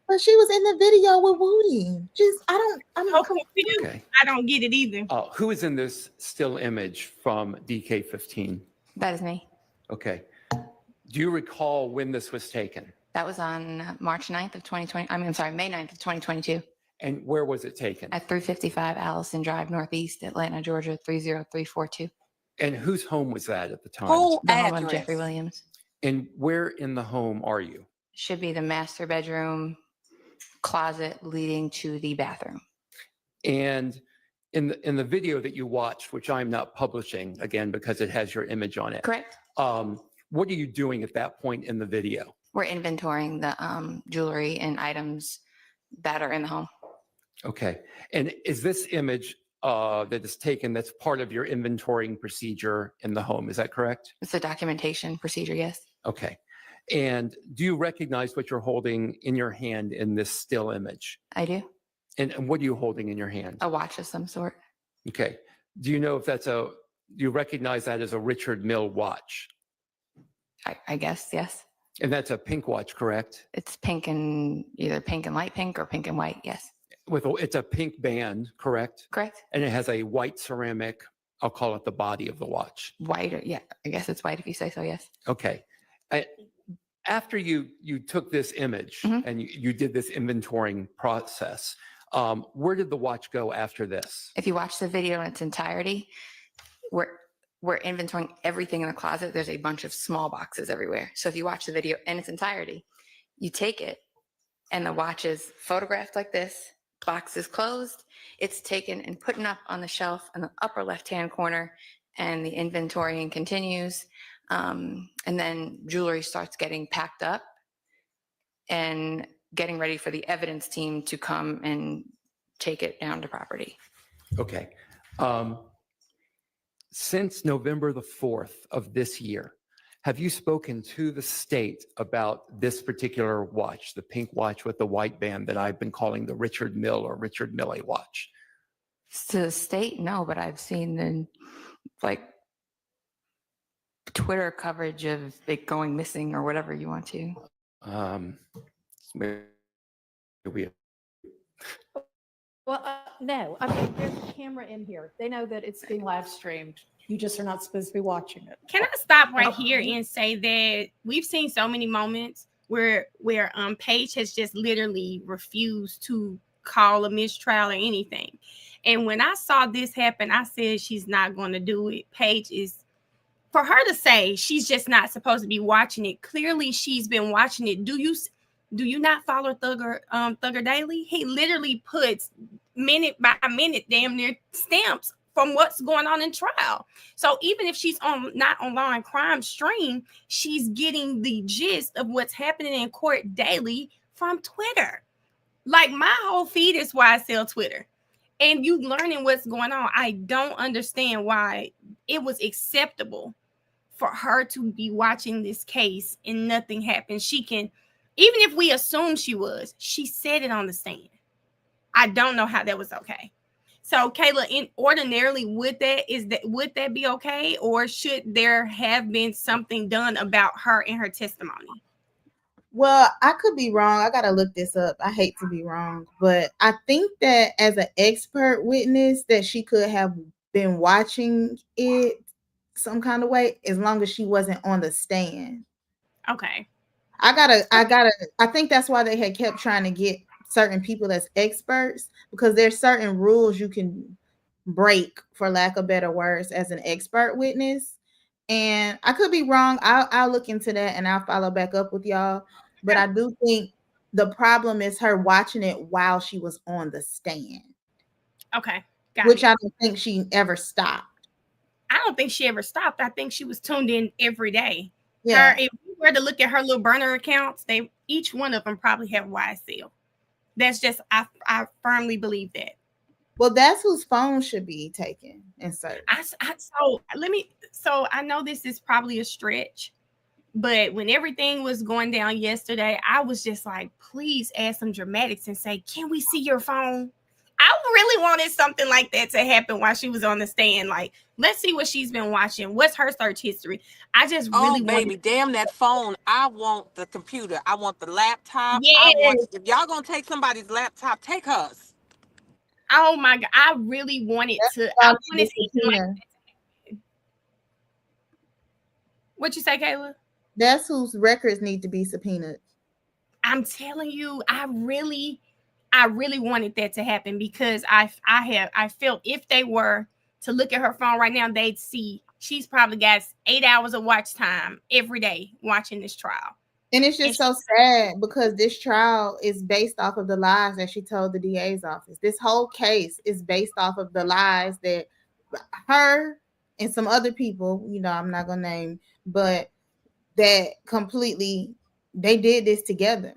but she was in the video with Woody. I'm So confused. Okay. I don't get it either. Who is in this still image from DK15? That is me. Okay. Do you recall when this was taken? That was on March 9th of 2020. I'm sorry, May 9th of 2022 And where was it taken? at 355 Allison Drive, Northeast, Atlanta, Georgia, 30342. And whose home was that at the time? The home of Jeffrey Williams. And where in the home are you? Should be the master bedroom closet leading to the bathroom. And in the video that you watched, which I'm not publishing again because it has your image on it. Correct. What are you doing at that point in the video? We're inventorying the jewelry and items that are in the home. Okay. And is this image that is taken that's part of your inventorying procedure in the home? Is that correct? It's a documentation procedure, yes. Okay. And do you recognize what you're holding in your hand in this still image? I do. And what are you holding in your hand? A watch of some sort. Okay. Do you know if do you recognize that as a Richard Mille watch? I guess, yes. And that's a pink watch, correct? It's pink and either pink and light pink or pink and white, yes. It's a pink band, correct? Correct. And it has a white ceramic, I'll call it the body of the watch. White, or yeah, I guess it's white if you say so, yes. Okay. after you took this image and you did this inventorying process, where did the watch go after this? If you watch the video in its entirety, we're inventorying everything in the closet. There's a bunch of small boxes everywhere. So if you watch the video in its entirety, you take it and the watch is photographed like this, box is closed, it's taken and put up on the shelf in the upper left-hand corner, and the inventorying continues. And then jewelry starts getting packed up and getting ready for the evidence team to come and take it down to property. Okay. Since November the 4th of this year, have you spoken to the state about this particular watch, the pink watch with the white band that I've been calling the Richard Mill or Richard Milley watch? To the state, no, but I've seen the Twitter coverage of it going missing or whatever you want to. No, I mean, there's a camera in here. They know that it's being live streamed. You just are not supposed to be watching it. Can I stop right here and say that we've seen so many moments where Paige has just literally refused to call a mistrial or anything. And when I saw this happen, I said she's not going to do it. Paige is, for her to say she's just not supposed to be watching it, clearly she's been watching it. Do you not follow Thugger Daily? He literally puts minute by minute damn near stamps from what's going on in trial. So even if she's not on Law and Crime Stream, she's getting the gist of what's happening in court daily from Twitter. Like, my whole feed is YSL Twitter. And you learning what's going on. I don't understand why it was acceptable for her to be watching this case and nothing happened. She can, even if we assume she said it on the stand. I don't know how that was okay. So, Kayla, ordinarily, would that be okay? Or should there have been something done about her and her testimony? Well, I could be wrong. I got to look this up. I hate to be wrong, but I think that as an expert witness that she could have been watching it some kind of way as long as she wasn't on the stand. Okay. I think that's why they had kept trying to get certain people as experts, because there's certain rules you can break, for lack of better words, as an expert witness. And I could be wrong. I'll look into that and I'll follow back up with y'all. But I do think the problem is her watching it while she was on the stand. Okay. Which I don't think she ever stopped. I don't think she ever stopped. I think she was tuned in every day. Yeah. If you were to look at her little burner accounts, each one of them probably have YSL. That's just, I firmly believe that. Well, that's whose phone should be taken and searched. So I know this is probably a stretch, but when everything was going down yesterday, I was just like, please add some dramatics and say, can we see your phone? I really wanted something like that to happen while she was on the stand. Like, let's see what she's been watching. What's her search history? I just really wanted... damn that phone. I want the computer. I want the laptop. Yes. If y'all gonna take somebody's laptop, take hers. Oh my God. I really wanted to. I wanted to. What you say, Kayla? That's whose records need to be subpoenaed. I'm telling you, I really wanted that to happen, because I felt if they were to look at her phone right now, they'd see she's probably got 8 hours of watch time every day watching this trial. And it's just so sad, because this trial is based off of the lies that she told the DA's office. This whole case is based off of the lies that her and some other people, I'm not going to name, but that completely, they did this together.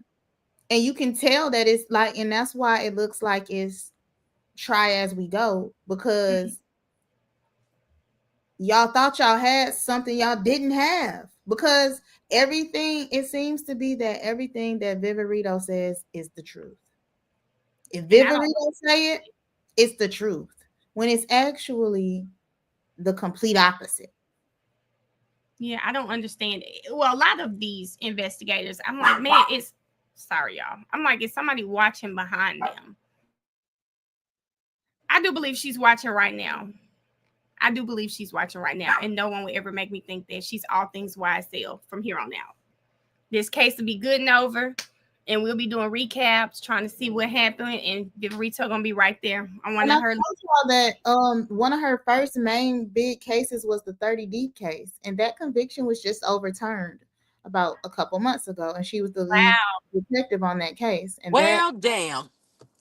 And you can tell that it's like, and that's why it looks like it's try as we go, because y'all thought y'all had something y'all didn't have, because it seems to be that everything that Viverito says is the truth. If Viverito say it, it's the truth, when it's actually the complete opposite. Yeah, I don't understand it. Well, a lot of these investigators, I'm like, man, sorry, y'all. I'm like, is somebody watching behind them? I do believe she's watching right now. And no one will ever make me think that she's all things YSL from here on out. this case will be good and over, and we'll be doing recaps, trying to see what happened, and Rita gonna be right there. I want her. I told y'all that one of her first main big cases was the 30 Deep case, and that conviction was just overturned about a couple months ago, and she was the lead detective on that case. And well, damn.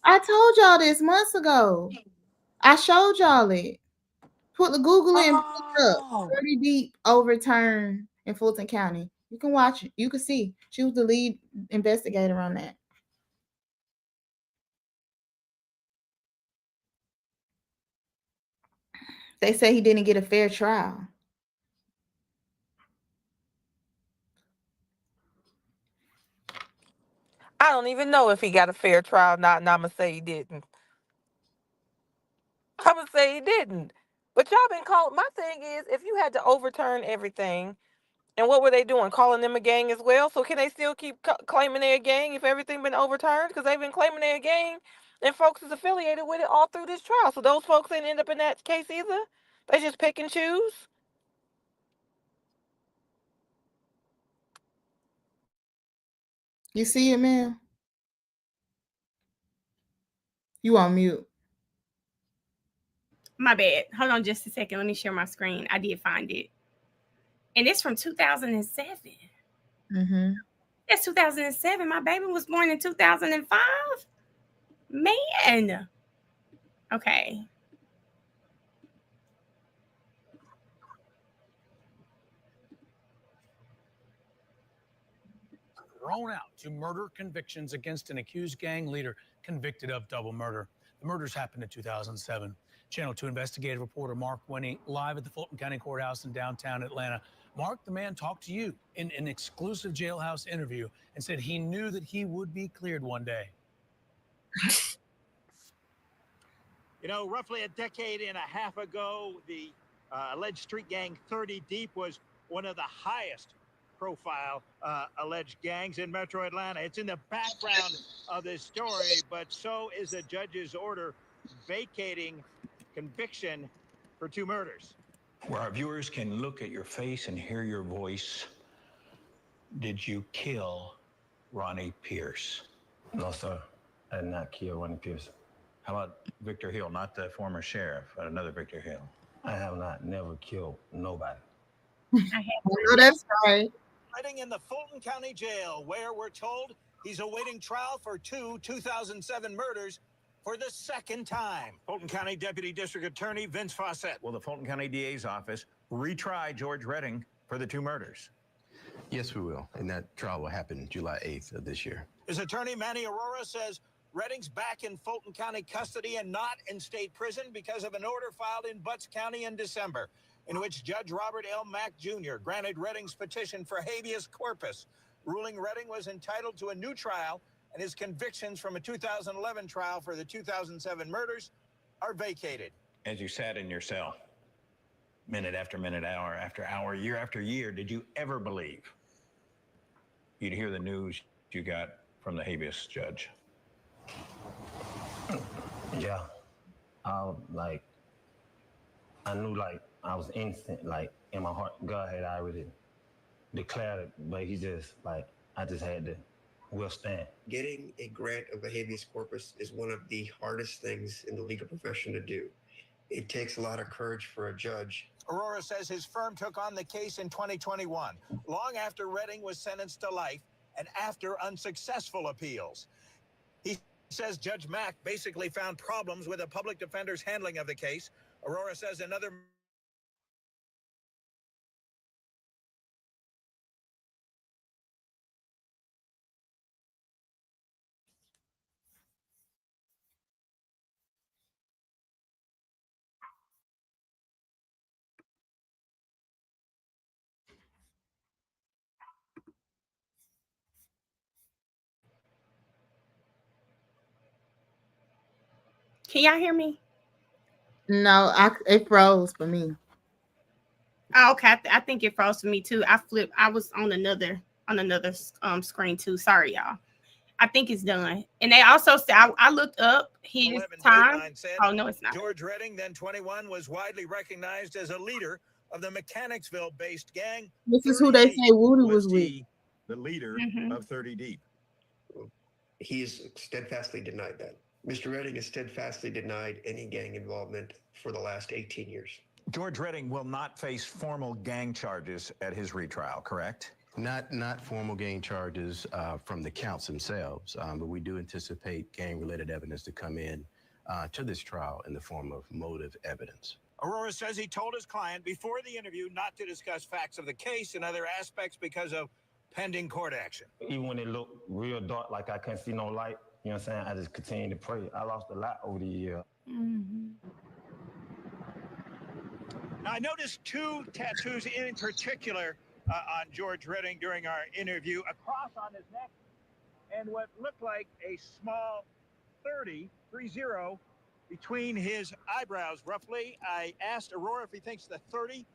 I told y'all this months ago. I showed y'all it. Put the Google in, look up 30 Deep overturn in Fulton County. You can watch it. You can see she was the lead investigator on that. They say he didn't get a fair trial. I don't even know if he got a fair trial or not, and I'm going to say he didn't. I'm going to say he didn't. But y'all been calling. My thing is, if you had to overturn everything, and what were they doing? Calling them a gang as well? So can they still keep claiming they're a gang if everything been overturned? Because they've been claiming they're a gang, and folks is affiliated with it all through this trial. So those folks didn't end up in that case either? They just pick and choose? You see it, man? You on mute. My bad. Hold on just a second. Let me share my screen. I did find it. And it's from 2007. Mm-hmm. That's 2007. My baby was born in 2005. Man. Okay. Thrown out to murder convictions against an accused gang leader convicted of double murder. The murders happened in 2007. Channel 2 investigative reporter Mark Winnie live at the Fulton County Courthouse in downtown Atlanta. Mark, the man talked to you in an exclusive jailhouse interview and said he knew that he would be cleared one day. You know, roughly a decade and a half ago, the alleged street gang 30 Deep was one of the highest profile alleged gangs in Metro Atlanta. It's in the background of this story, but so is a judge's order vacating conviction for 2 murders. Where our viewers can look at your face and hear your voice, did you kill Ronnie Pierce? No, sir. I did not kill Ronnie Pierce. How about Victor Hill, not the former sheriff, but another Victor Hill? I have never killed nobody. Oh, that's right. Sitting in the Fulton County Jail, where we're told he's awaiting trial for 2 2007 murders for the second time. Fulton County Deputy District Attorney Vince Fawcett. Will the Fulton County DA's office retry George Redding for the 2 murders? Yes, we will. And that trial will happen July 8th of this year. His attorney, Manny Aurora, says Redding's back in Fulton County custody and not in state prison because of an order filed in Butts County in December, in which Judge Robert L. Mack Jr. granted Redding's petition for habeas corpus, ruling Redding was entitled to a new trial and his convictions from a 2011 trial for the 2007 murders are vacated. As you sat in your cell, minute after minute, hour after hour, year after year, did you ever believe you'd hear the news you got from the habeas judge? Yeah. I knew I was innocent, in my heart. God had already declared it, but he just, I just had to withstand. Getting a grant of a habeas corpus is one of the hardest things in the legal profession to do. It takes a lot of courage for a judge. Aurora says his firm took on the case in 2021, long after Redding was sentenced to life and after unsuccessful appeals. He says Judge Mack basically found problems with a public defender's handling of the case. Aurora says another Can y'all hear me? No, it froze for me. Oh, okay. I think it froze for me too. I was on another screen too. Sorry, y'all. I think it's done. And they also said I looked up his time. Oh no, it's not. George Redding, then 21, was widely recognized as a leader of the Mechanicsville-based gang. This is who they say Woody was with. the leader of 30 Deep. He's steadfastly denied that. Mr. Redding has steadfastly denied any gang involvement for the last 18 years. George Redding will not face formal gang charges at his retrial, correct? Not formal gang charges from the counts themselves, but we do anticipate gang-related evidence to come in to this trial in the form of motive evidence. Aurora says he told his client before the interview not to discuss facts of the case and other aspects because of pending court action. Even when it looked real dark, like I couldn't see no light, you know what I'm saying? I just continued to pray. I lost a lot over the year. Now, I noticed two tattoos in particular on George Redding during our interview, a cross on his neck and what looked like a small 30 between his eyebrows, roughly. I asked Aurora if he thinks the 30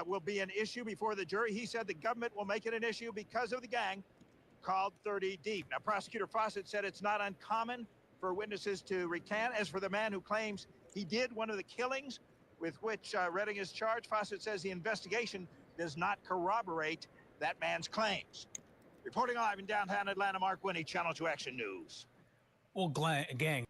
will be an issue before the jury. He said the government will make it an issue because of the gang called 30 Deep. Now, Prosecutor Fawcett said it's not uncommon for witnesses to recant. As for the man who claims he did one of the killings with which Redding is charged, Fawcett says the investigation does not corroborate that man's claims. Reporting live in downtown Atlanta, Mark Winnie, Channel 2 Action News. Well, gang.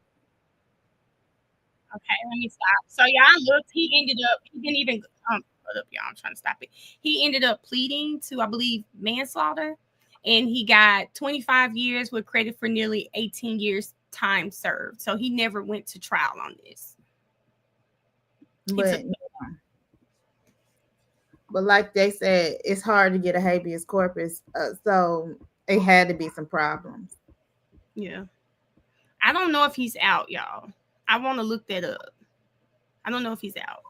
Okay, let me stop. So y'all looked, he didn't even hold up, y'all. I'm trying to stop it. He ended up pleading to, I believe, manslaughter, and he got 25 years with credit for nearly 18 years time served. So he never went to trial on this. But like they said, it's hard to get a habeas corpus, so it had to be some problems. Yeah. I don't know if he's out, y'all. I want to look that up. I don't know if he's out.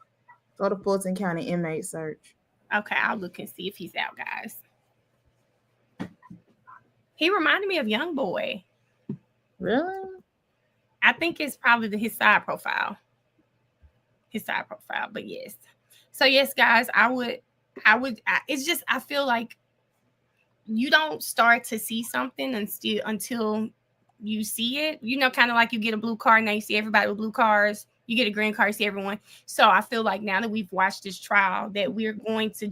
Go to Fulton County inmate search. Okay, I'll look and see if he's out, guys. He reminded me of Young Boy. Really? I think it's probably his side profile. But yes. So yes, guys, it's just, I feel like you don't start to see something until you see it, kind of like you get a blue car, now you see everybody with blue cars, you get a green car, you see everyone. So I feel like now that we've watched this trial that we're going to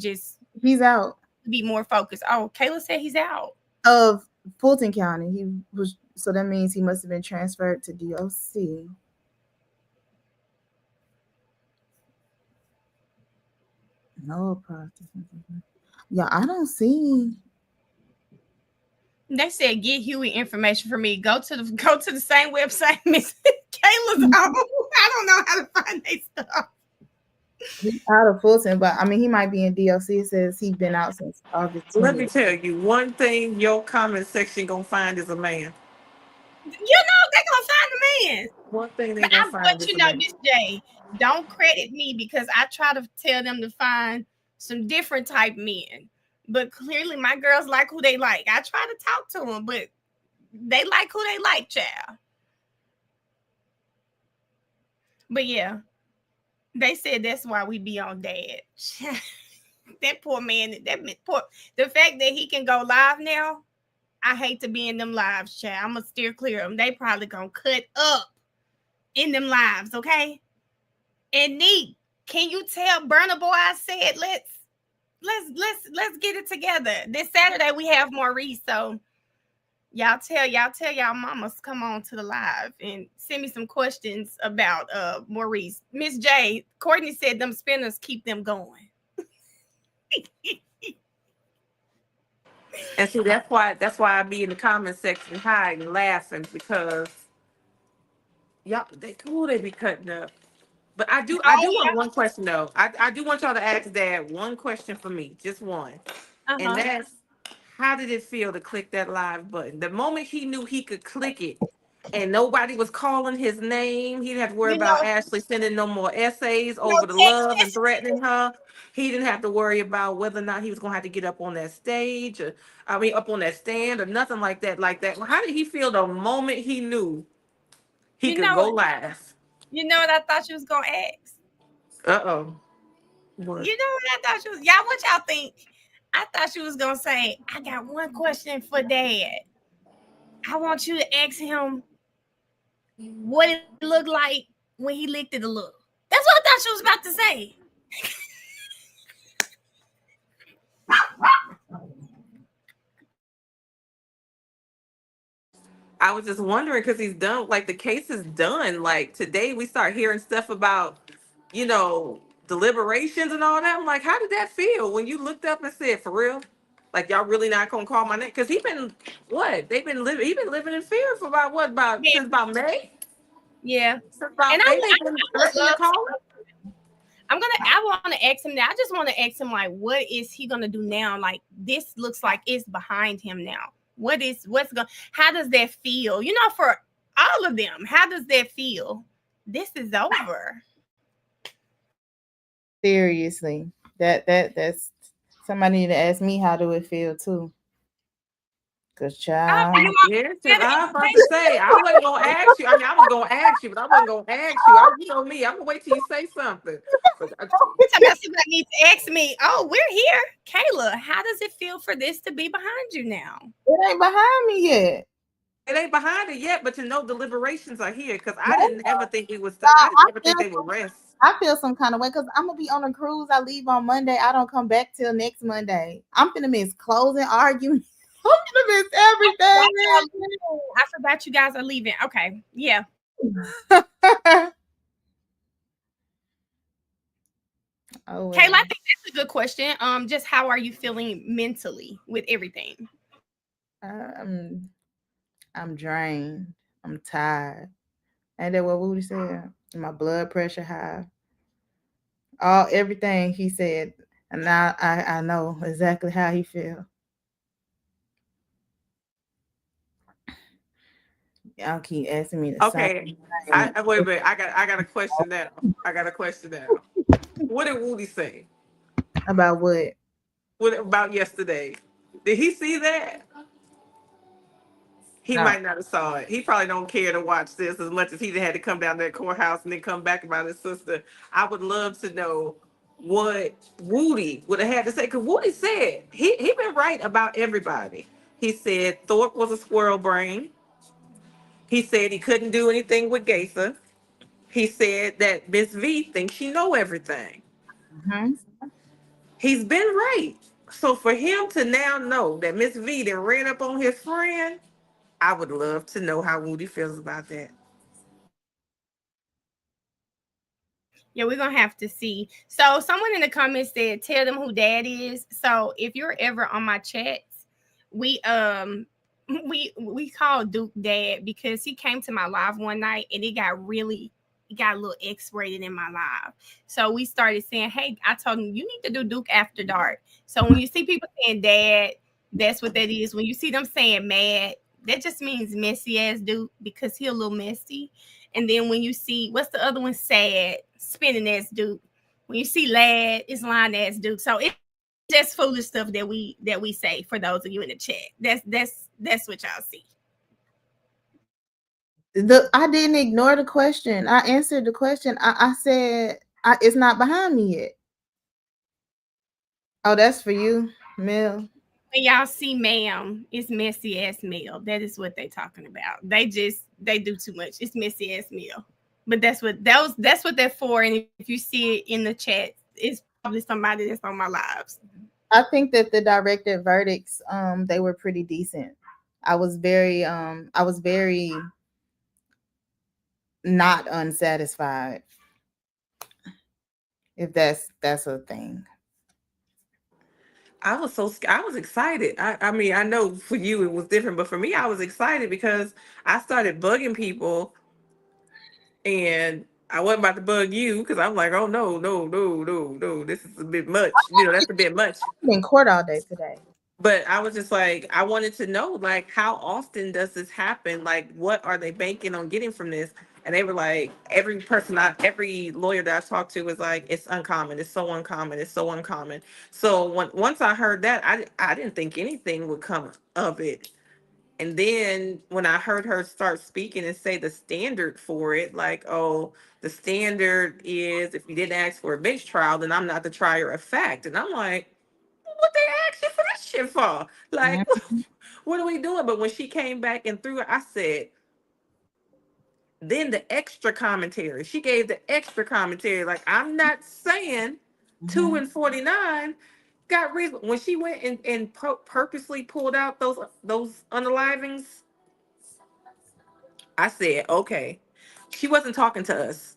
he's out, be more focused. Oh, Kayla said he's out of Fulton County. He was, so that means he must have been transferred to DOC. No process. Yeah, I don't see. They said get Huey information for me. Go to the same website Miss Kayla's on. I don't know how to find their stuff. He's out of Fulton, but I mean he might be in DOC. It says he's been out since August 20th. Let me tell you, one thing your comment section gonna find is a man. They're gonna find the man. One thing they're gonna find is a man. Miss J, don't credit me because I try to tell them to find some different type men. But clearly my girls like who they like. I try to talk to them, but they like who they like, child. But yeah, they said that's why we be on Dad. That poor man, the fact that he can go live now, I hate to be in them lives, child. I'm gonna steer clear of them. They probably gonna cut up in them lives, okay? And Neat, can you tell Burna Boy I said let's get it together. This Saturday we have Maurice, so y'all tell y'all mamas come on to the live and send me some questions about Maurice. Miss J, Courtney said them spinners keep them going. And see, that's why I be in the comment section hiding, laughing, because y'all they be cutting up. But I do want one question though. I do want y'all to ask Dad one question for me, just one. And that's, how did it feel to click that live button? The moment he knew he could click it and nobody was calling his name, he didn't have to worry about Ashley sending no more essays over the love and threatening her. He didn't have to worry about whether or not he was going to have to get up on that stage, up on that stand or nothing like that. How did he feel the moment he knew he could go live? You know what I thought you was going to ask? Uh-oh. What? You know what I thought you was? Y'all, what y'all think? I thought you was going to say, I got one question for Dad. I want you to ask him what it looked like when he licked it a little. That's what I thought she was about to say. I was just wondering because he's done, like the case is done. Like today we start hearing stuff about, deliberations and all that. I'm like, how did that feel when you looked up and said, for real? Like y'all really not gonna call my name? Because he been what? He been living in fear for about Yeah. since about May? Yeah. Since about And May they've been I would threatening to love call to. him. I want to ask him that. I just want to ask him, like, what is he gonna do now? Like, this looks like it's behind him now. How does that feel? For all of them, how does that feel? This is over. Seriously, that's somebody need to ask me how do it feel too. Cause child, Yeah, because I was about to say I wasn't gonna ask you. I mean, I was gonna ask you, but I wasn't gonna ask you. You know me. I'm gonna wait till you say something. But Somebody needs to ask me. Oh, we're here, Kayla. How does it feel for this to be behind you now? it ain't behind me yet. it ain't behind it yet, but deliberations are here because I didn't ever think it was. No, I didn't ever think they would rest. I feel some kind of way because I'm gonna be on a cruise. I leave on Monday. I don't come back till next Monday. I'm gonna miss closing arguments. I'm gonna miss everything. I forgot you guys are leaving. Okay, yeah. Oh, Kayla, I think that's a good question. Just how are you feeling mentally with everything? I'm drained. I'm tired. Ain't that what Woody said? My blood pressure high. Everything he said, and now I know exactly how he feel. Y'all keep asking me the same Okay, thing. wait a minute. I got a question now. What did Woody say? About what? What about yesterday? Did he see that? He No. might not have saw it. He probably don't care to watch this as much as he had to come down to that courthouse and then come back about his sister. I would love to know what Woody would have had to say. Because Woody said he been right about everybody. He said Thorpe was a squirrel brain. He said he couldn't do anything with Gaither. He said that Miss V thinks she know everything. Mm-hmm. He's been right. So for him to now know that Miss V then ran up on his friend, I would love to know how Woody feels about that. Yeah, we're gonna have to see. So someone in the comments said, "Tell them who Dad is." So if you're ever on my chats, we we call Duke Dad because he came to my live one night and it got a little X-rated in my live. So we started saying, "Hey," I told him, "You need to do Duke After Dark." So when you see people saying Dad, that's what that is. When you see them saying Mad, that just means messy ass Duke because he a little messy. And then when you see what's the other one, Sad, spinning ass Duke. When you see Lad, it's lying ass Duke. So it's just foolish stuff that we say for those of you in the chat. That's what y'all see. I didn't ignore the question. I answered the question. I said it's not behind me yet. Oh, that's for you, Mel. When y'all see ma'am, it's messy ass meal. That is what they talking about. They do too much. It's messy ass meal. But that's what they're for. And if you see it in the chat, it's probably somebody that's on my lives. I think that the directed verdicts, they were pretty decent. I was very not unsatisfied. If that's a thing. I was excited. I mean, I know for you it was different, but for me, I was excited because I started bugging people, and I wasn't about to bug you because I'm like, oh no, no, no, no, no, this is a bit much. That's a bit much. I'm in court all day today. But I was just like, I wanted to know, like, how often does this happen? Like, what are they banking on getting from this? And they were like, every lawyer that I talked to was like, it's uncommon. It's so uncommon. It's so uncommon. So once I heard that, I didn't think anything would come of it. And then when I heard her start speaking and say the standard for it, like, oh, the standard is if you didn't ask for a bench trial, then I'm not the trier of fact. And I'm like, what they ask you for this shit for? Like, what are we doing? But when she came back and threw it, I said, then the extra commentary. She gave the extra commentary. Like, I'm not saying 2 and 49 got reason. When she went and purposely pulled out those unalivings, I said, okay. She wasn't talking to us.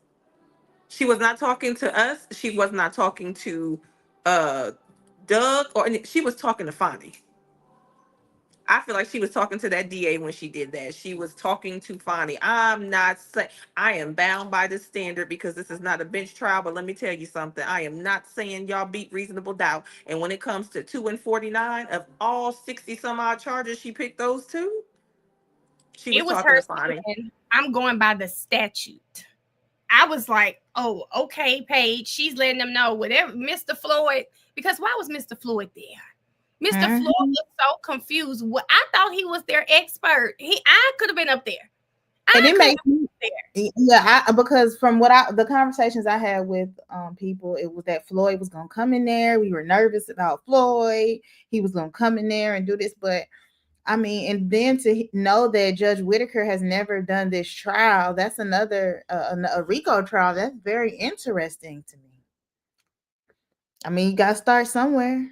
She was not talking to us. She was not talking to uh Doug, or she was talking to Fonnie. I feel like she was talking to that DA when she did that. She was talking to Fonnie. I'm not saying I am bound by the standard because this is not a bench trial, but let me tell you something. I am not saying y'all beat reasonable doubt. And when it comes to 2 and 49 of all 60 some odd charges, she picked those two. She was It was talking her to Fonnie. saying, I'm going by the statute. I was like, oh, okay, Paige. She's letting them know whatever Mr. Floyd, because why was Mr. Floyd there? Mr. Floyd looked so confused. I thought he was their expert. I could have been up there. And it makes me, because from the conversations I had with people, it was that Floyd was gonna come in there. We were nervous about Floyd. He was gonna come in there and do this, but I mean, and then to know that Judge Whitaker has never done this trial, that's another a RICO trial. That's very interesting to me. I mean, you got to start somewhere.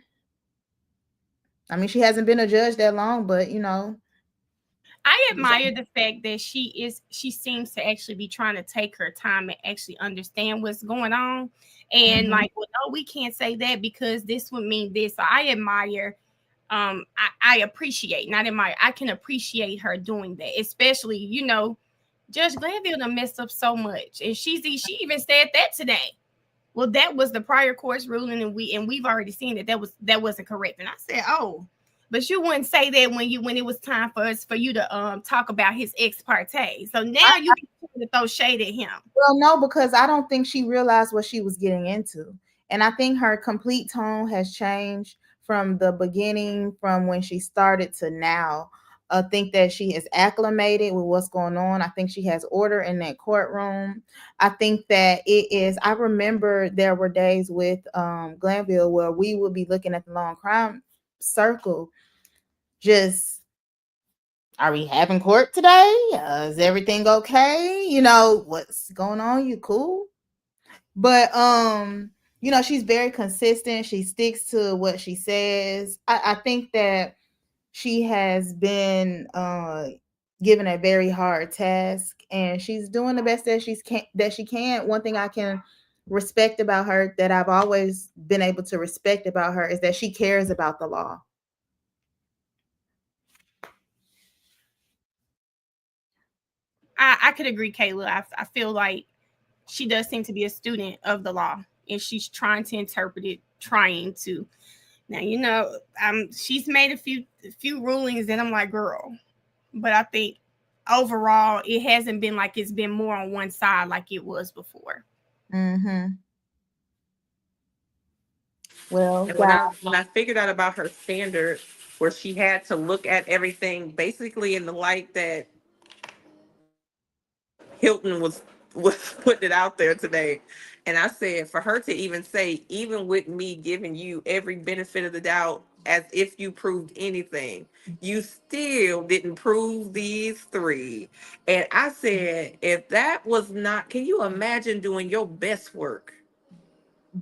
I mean, she hasn't been a judge that long, but you know. I admire the fact that she seems to actually be trying to take her time and actually understand what's going on. And like, well, no, we can't say that because this would mean this. So I admire, I appreciate, not admire, I can appreciate her doing that, especially, you know, Judge Glanville done messed up so much. And she even said that today. Well, that was the prior court's ruling, and we've already seen that wasn't correct. And I said, oh, but you wouldn't say that when it was time for you to talk about his ex parte. So now you can throw shade at him. Well, no, because I don't think she realized what she was getting into, and I think her complete tone has changed from the beginning, from when she started to now. I think that she is acclimated with what's going on. I think she has order in that courtroom. I think that it is. I remember there were days with Glanville where we would be looking at the long crime circle. Just, are we having court today? Is everything okay? You know, what's going on? You cool? But you know, she's very consistent. She sticks to what she says. I think that she has been given a very hard task, and she's doing the best that she can. One thing I can respect about her, that I've always been able to respect about her, is that she cares about the law. I could agree, Kayla. I feel like she does seem to be a student of the law, and she's trying to interpret it, now, you know, she's made a few rulings that I'm like, girl, but I think overall it hasn't been like it's been more on one side like it was before. Well, when I figured out about her standard, where she had to look at everything basically in the light that Hilton was putting it out there today. And I said, for her to even say, even with me giving you every benefit of the doubt as if you proved anything, you still didn't prove these three. And I said, if that was not, can you imagine doing your best work?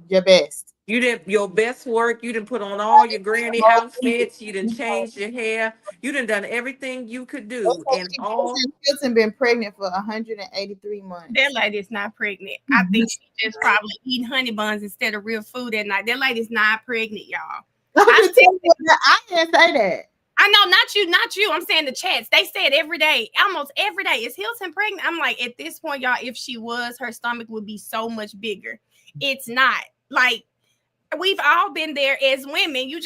Your best. You did your best work. You didn't put on all your granny outfits. You didn't change your hair. You didn't done everything you could do. And all Hilton been pregnant for 183 months. That lady's not pregnant. I think she just probably eating honey buns instead of real food at night. That lady's not pregnant, y'all. I didn't say that. I know, not you. I'm saying the chats. They say it every day, almost every day. Is Hilton pregnant? I'm like, at this point, y'all, if she was, her stomach would be so much bigger. It's not. Like, we've all been there as women. You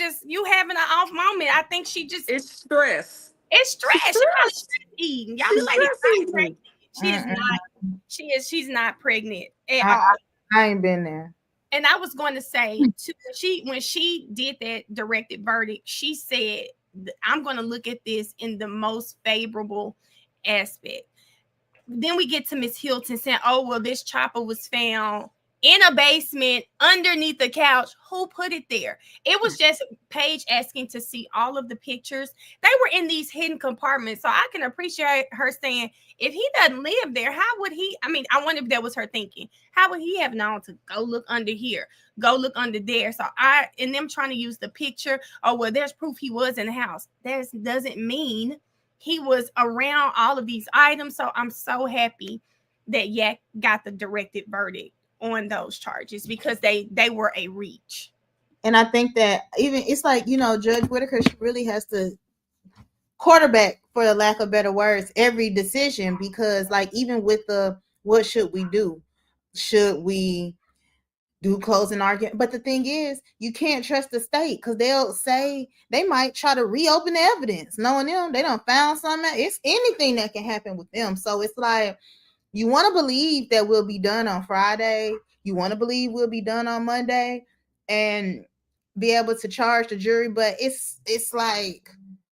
having an off moment. I think she just, it's stress. It's stress. She's not stress eating. Y'all be like, not pregnant. She is not. She's not pregnant at all. I ain't been there. And I was going to say, when she did that directed verdict, she said, I'm going to look at this in the most favorable aspect. Then we get to Miss Hilton saying, oh, well, this chopper was found in a basement underneath the couch. Who put it there? It was just Paige asking to see all of the pictures. They were in these hidden compartments. So I can appreciate her saying, if he doesn't live there, how would he? I mean, I wonder if that was her thinking. How would he have known to go look under here, go look under there? So and them trying to use the picture. Oh, well, there's proof he was in the house. That doesn't mean he was around all of these items. So I'm so happy that Yak got the directed verdict on those charges because they were a reach. And I think that even it's like, Judge Whitaker, she really has to quarterback, for the lack of better words, every decision, because like even with the what should we do? Should we do closing argument? But the thing is, you can't trust the state because they'll say they might try to reopen the evidence. Knowing them, they don't found something. It's anything that can happen with them. So it's like you want to believe that we'll be done on Friday. You want to believe we'll be done on Monday and be able to charge the jury, but it's like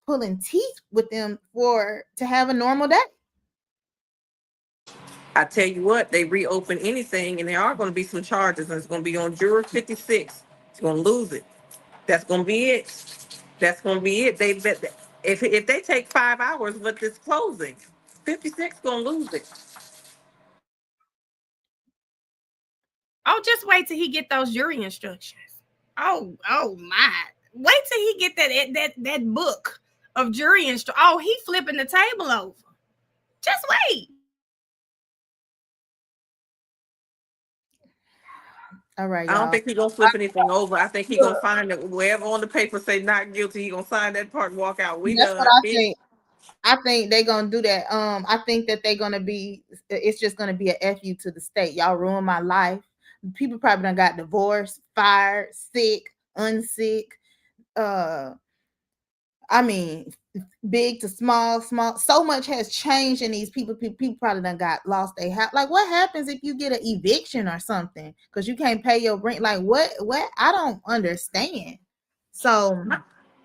pulling teeth with them to have a normal day. I tell you what, they reopen anything and there are going to be some charges and it's going to be on juror 56. It's going to lose it. That's going to be it. That's going to be it. They bet that if they take 5 hours with this closing, 56 going to lose it. Oh, just wait till he get those jury instructions. Oh my. Wait till he get that book of jury instructions. Oh, he flipping the table over. Just wait. All right, I don't y'all. think he's gonna flip anything over. I think he's gonna find that wherever on the paper say not guilty, he's gonna sign that part and walk out. That's what I think. I think they're gonna do that. I think that they're gonna be. It's just gonna be a fu to the state. Y'all ruined my life. People probably done got divorced, fired, sick, unsick. I mean, big to small. So much has changed in these people. People probably done got lost their house. Like, what happens if you get an eviction or something because you can't pay your rent? Like, what? I don't understand. So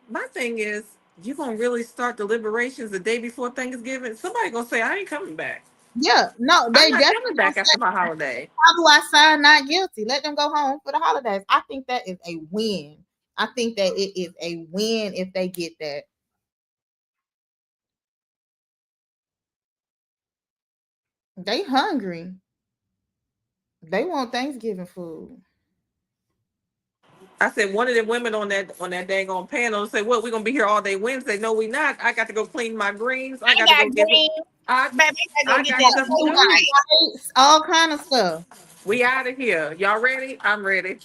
my thing is, you gonna really start deliberations the day before Thanksgiving? Somebody gonna say, I ain't coming back. Yeah, no, they I'm not definitely coming back after my holiday. How do I sign not guilty? Let them go home for the holidays. I think that is a win. I think that it is a win if they get that. They hungry. They want Thanksgiving food. I said one of the women on that dang on panel said, "What, we're gonna be here all day Wednesday?" No, we not. I got to go clean my greens. I got to go get greens. I Baby, got stuff to do. All kind of stuff. We out of here. Y'all ready? I'm ready.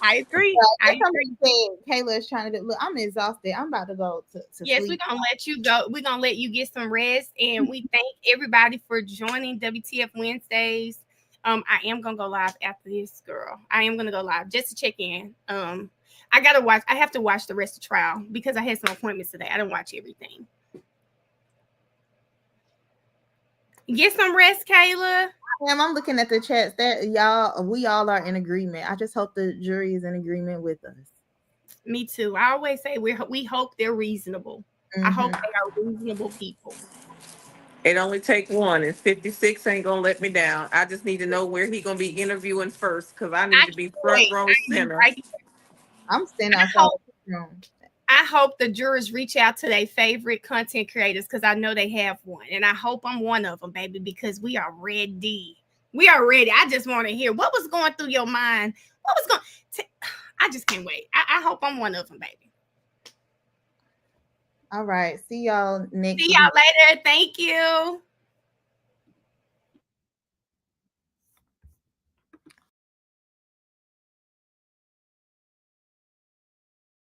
I agree. Somebody said Kayla is trying to do. Look, I'm exhausted. I'm about to go to yes, sleep. we're gonna let you go. We're gonna let you get some rest, and we thank everybody for joining WTF Wednesdays. I am gonna go live after this, girl. I am gonna go live just to check in. I have to watch the rest of the trial because I had some appointments today. I didn't watch everything. Get some rest, Kayla. I'm looking at the chats that we all are in agreement. I just hope the jury is in agreement with us. Me too. I always say we hope they're reasonable. I hope they are reasonable people. It only take one, and 56 ain't gonna let me down. I just need to know where he gonna be interviewing first, because I need to be front row center. I'm standing outside the room. I hope the jurors reach out to their favorite content creators because I know they have one. And I hope I'm one of them, baby, because we are ready. We are ready. I just want to hear what was going through your mind. What was going I just can't wait. I hope I'm one of them, baby. All right. See y'all next See y'all later. Thank you.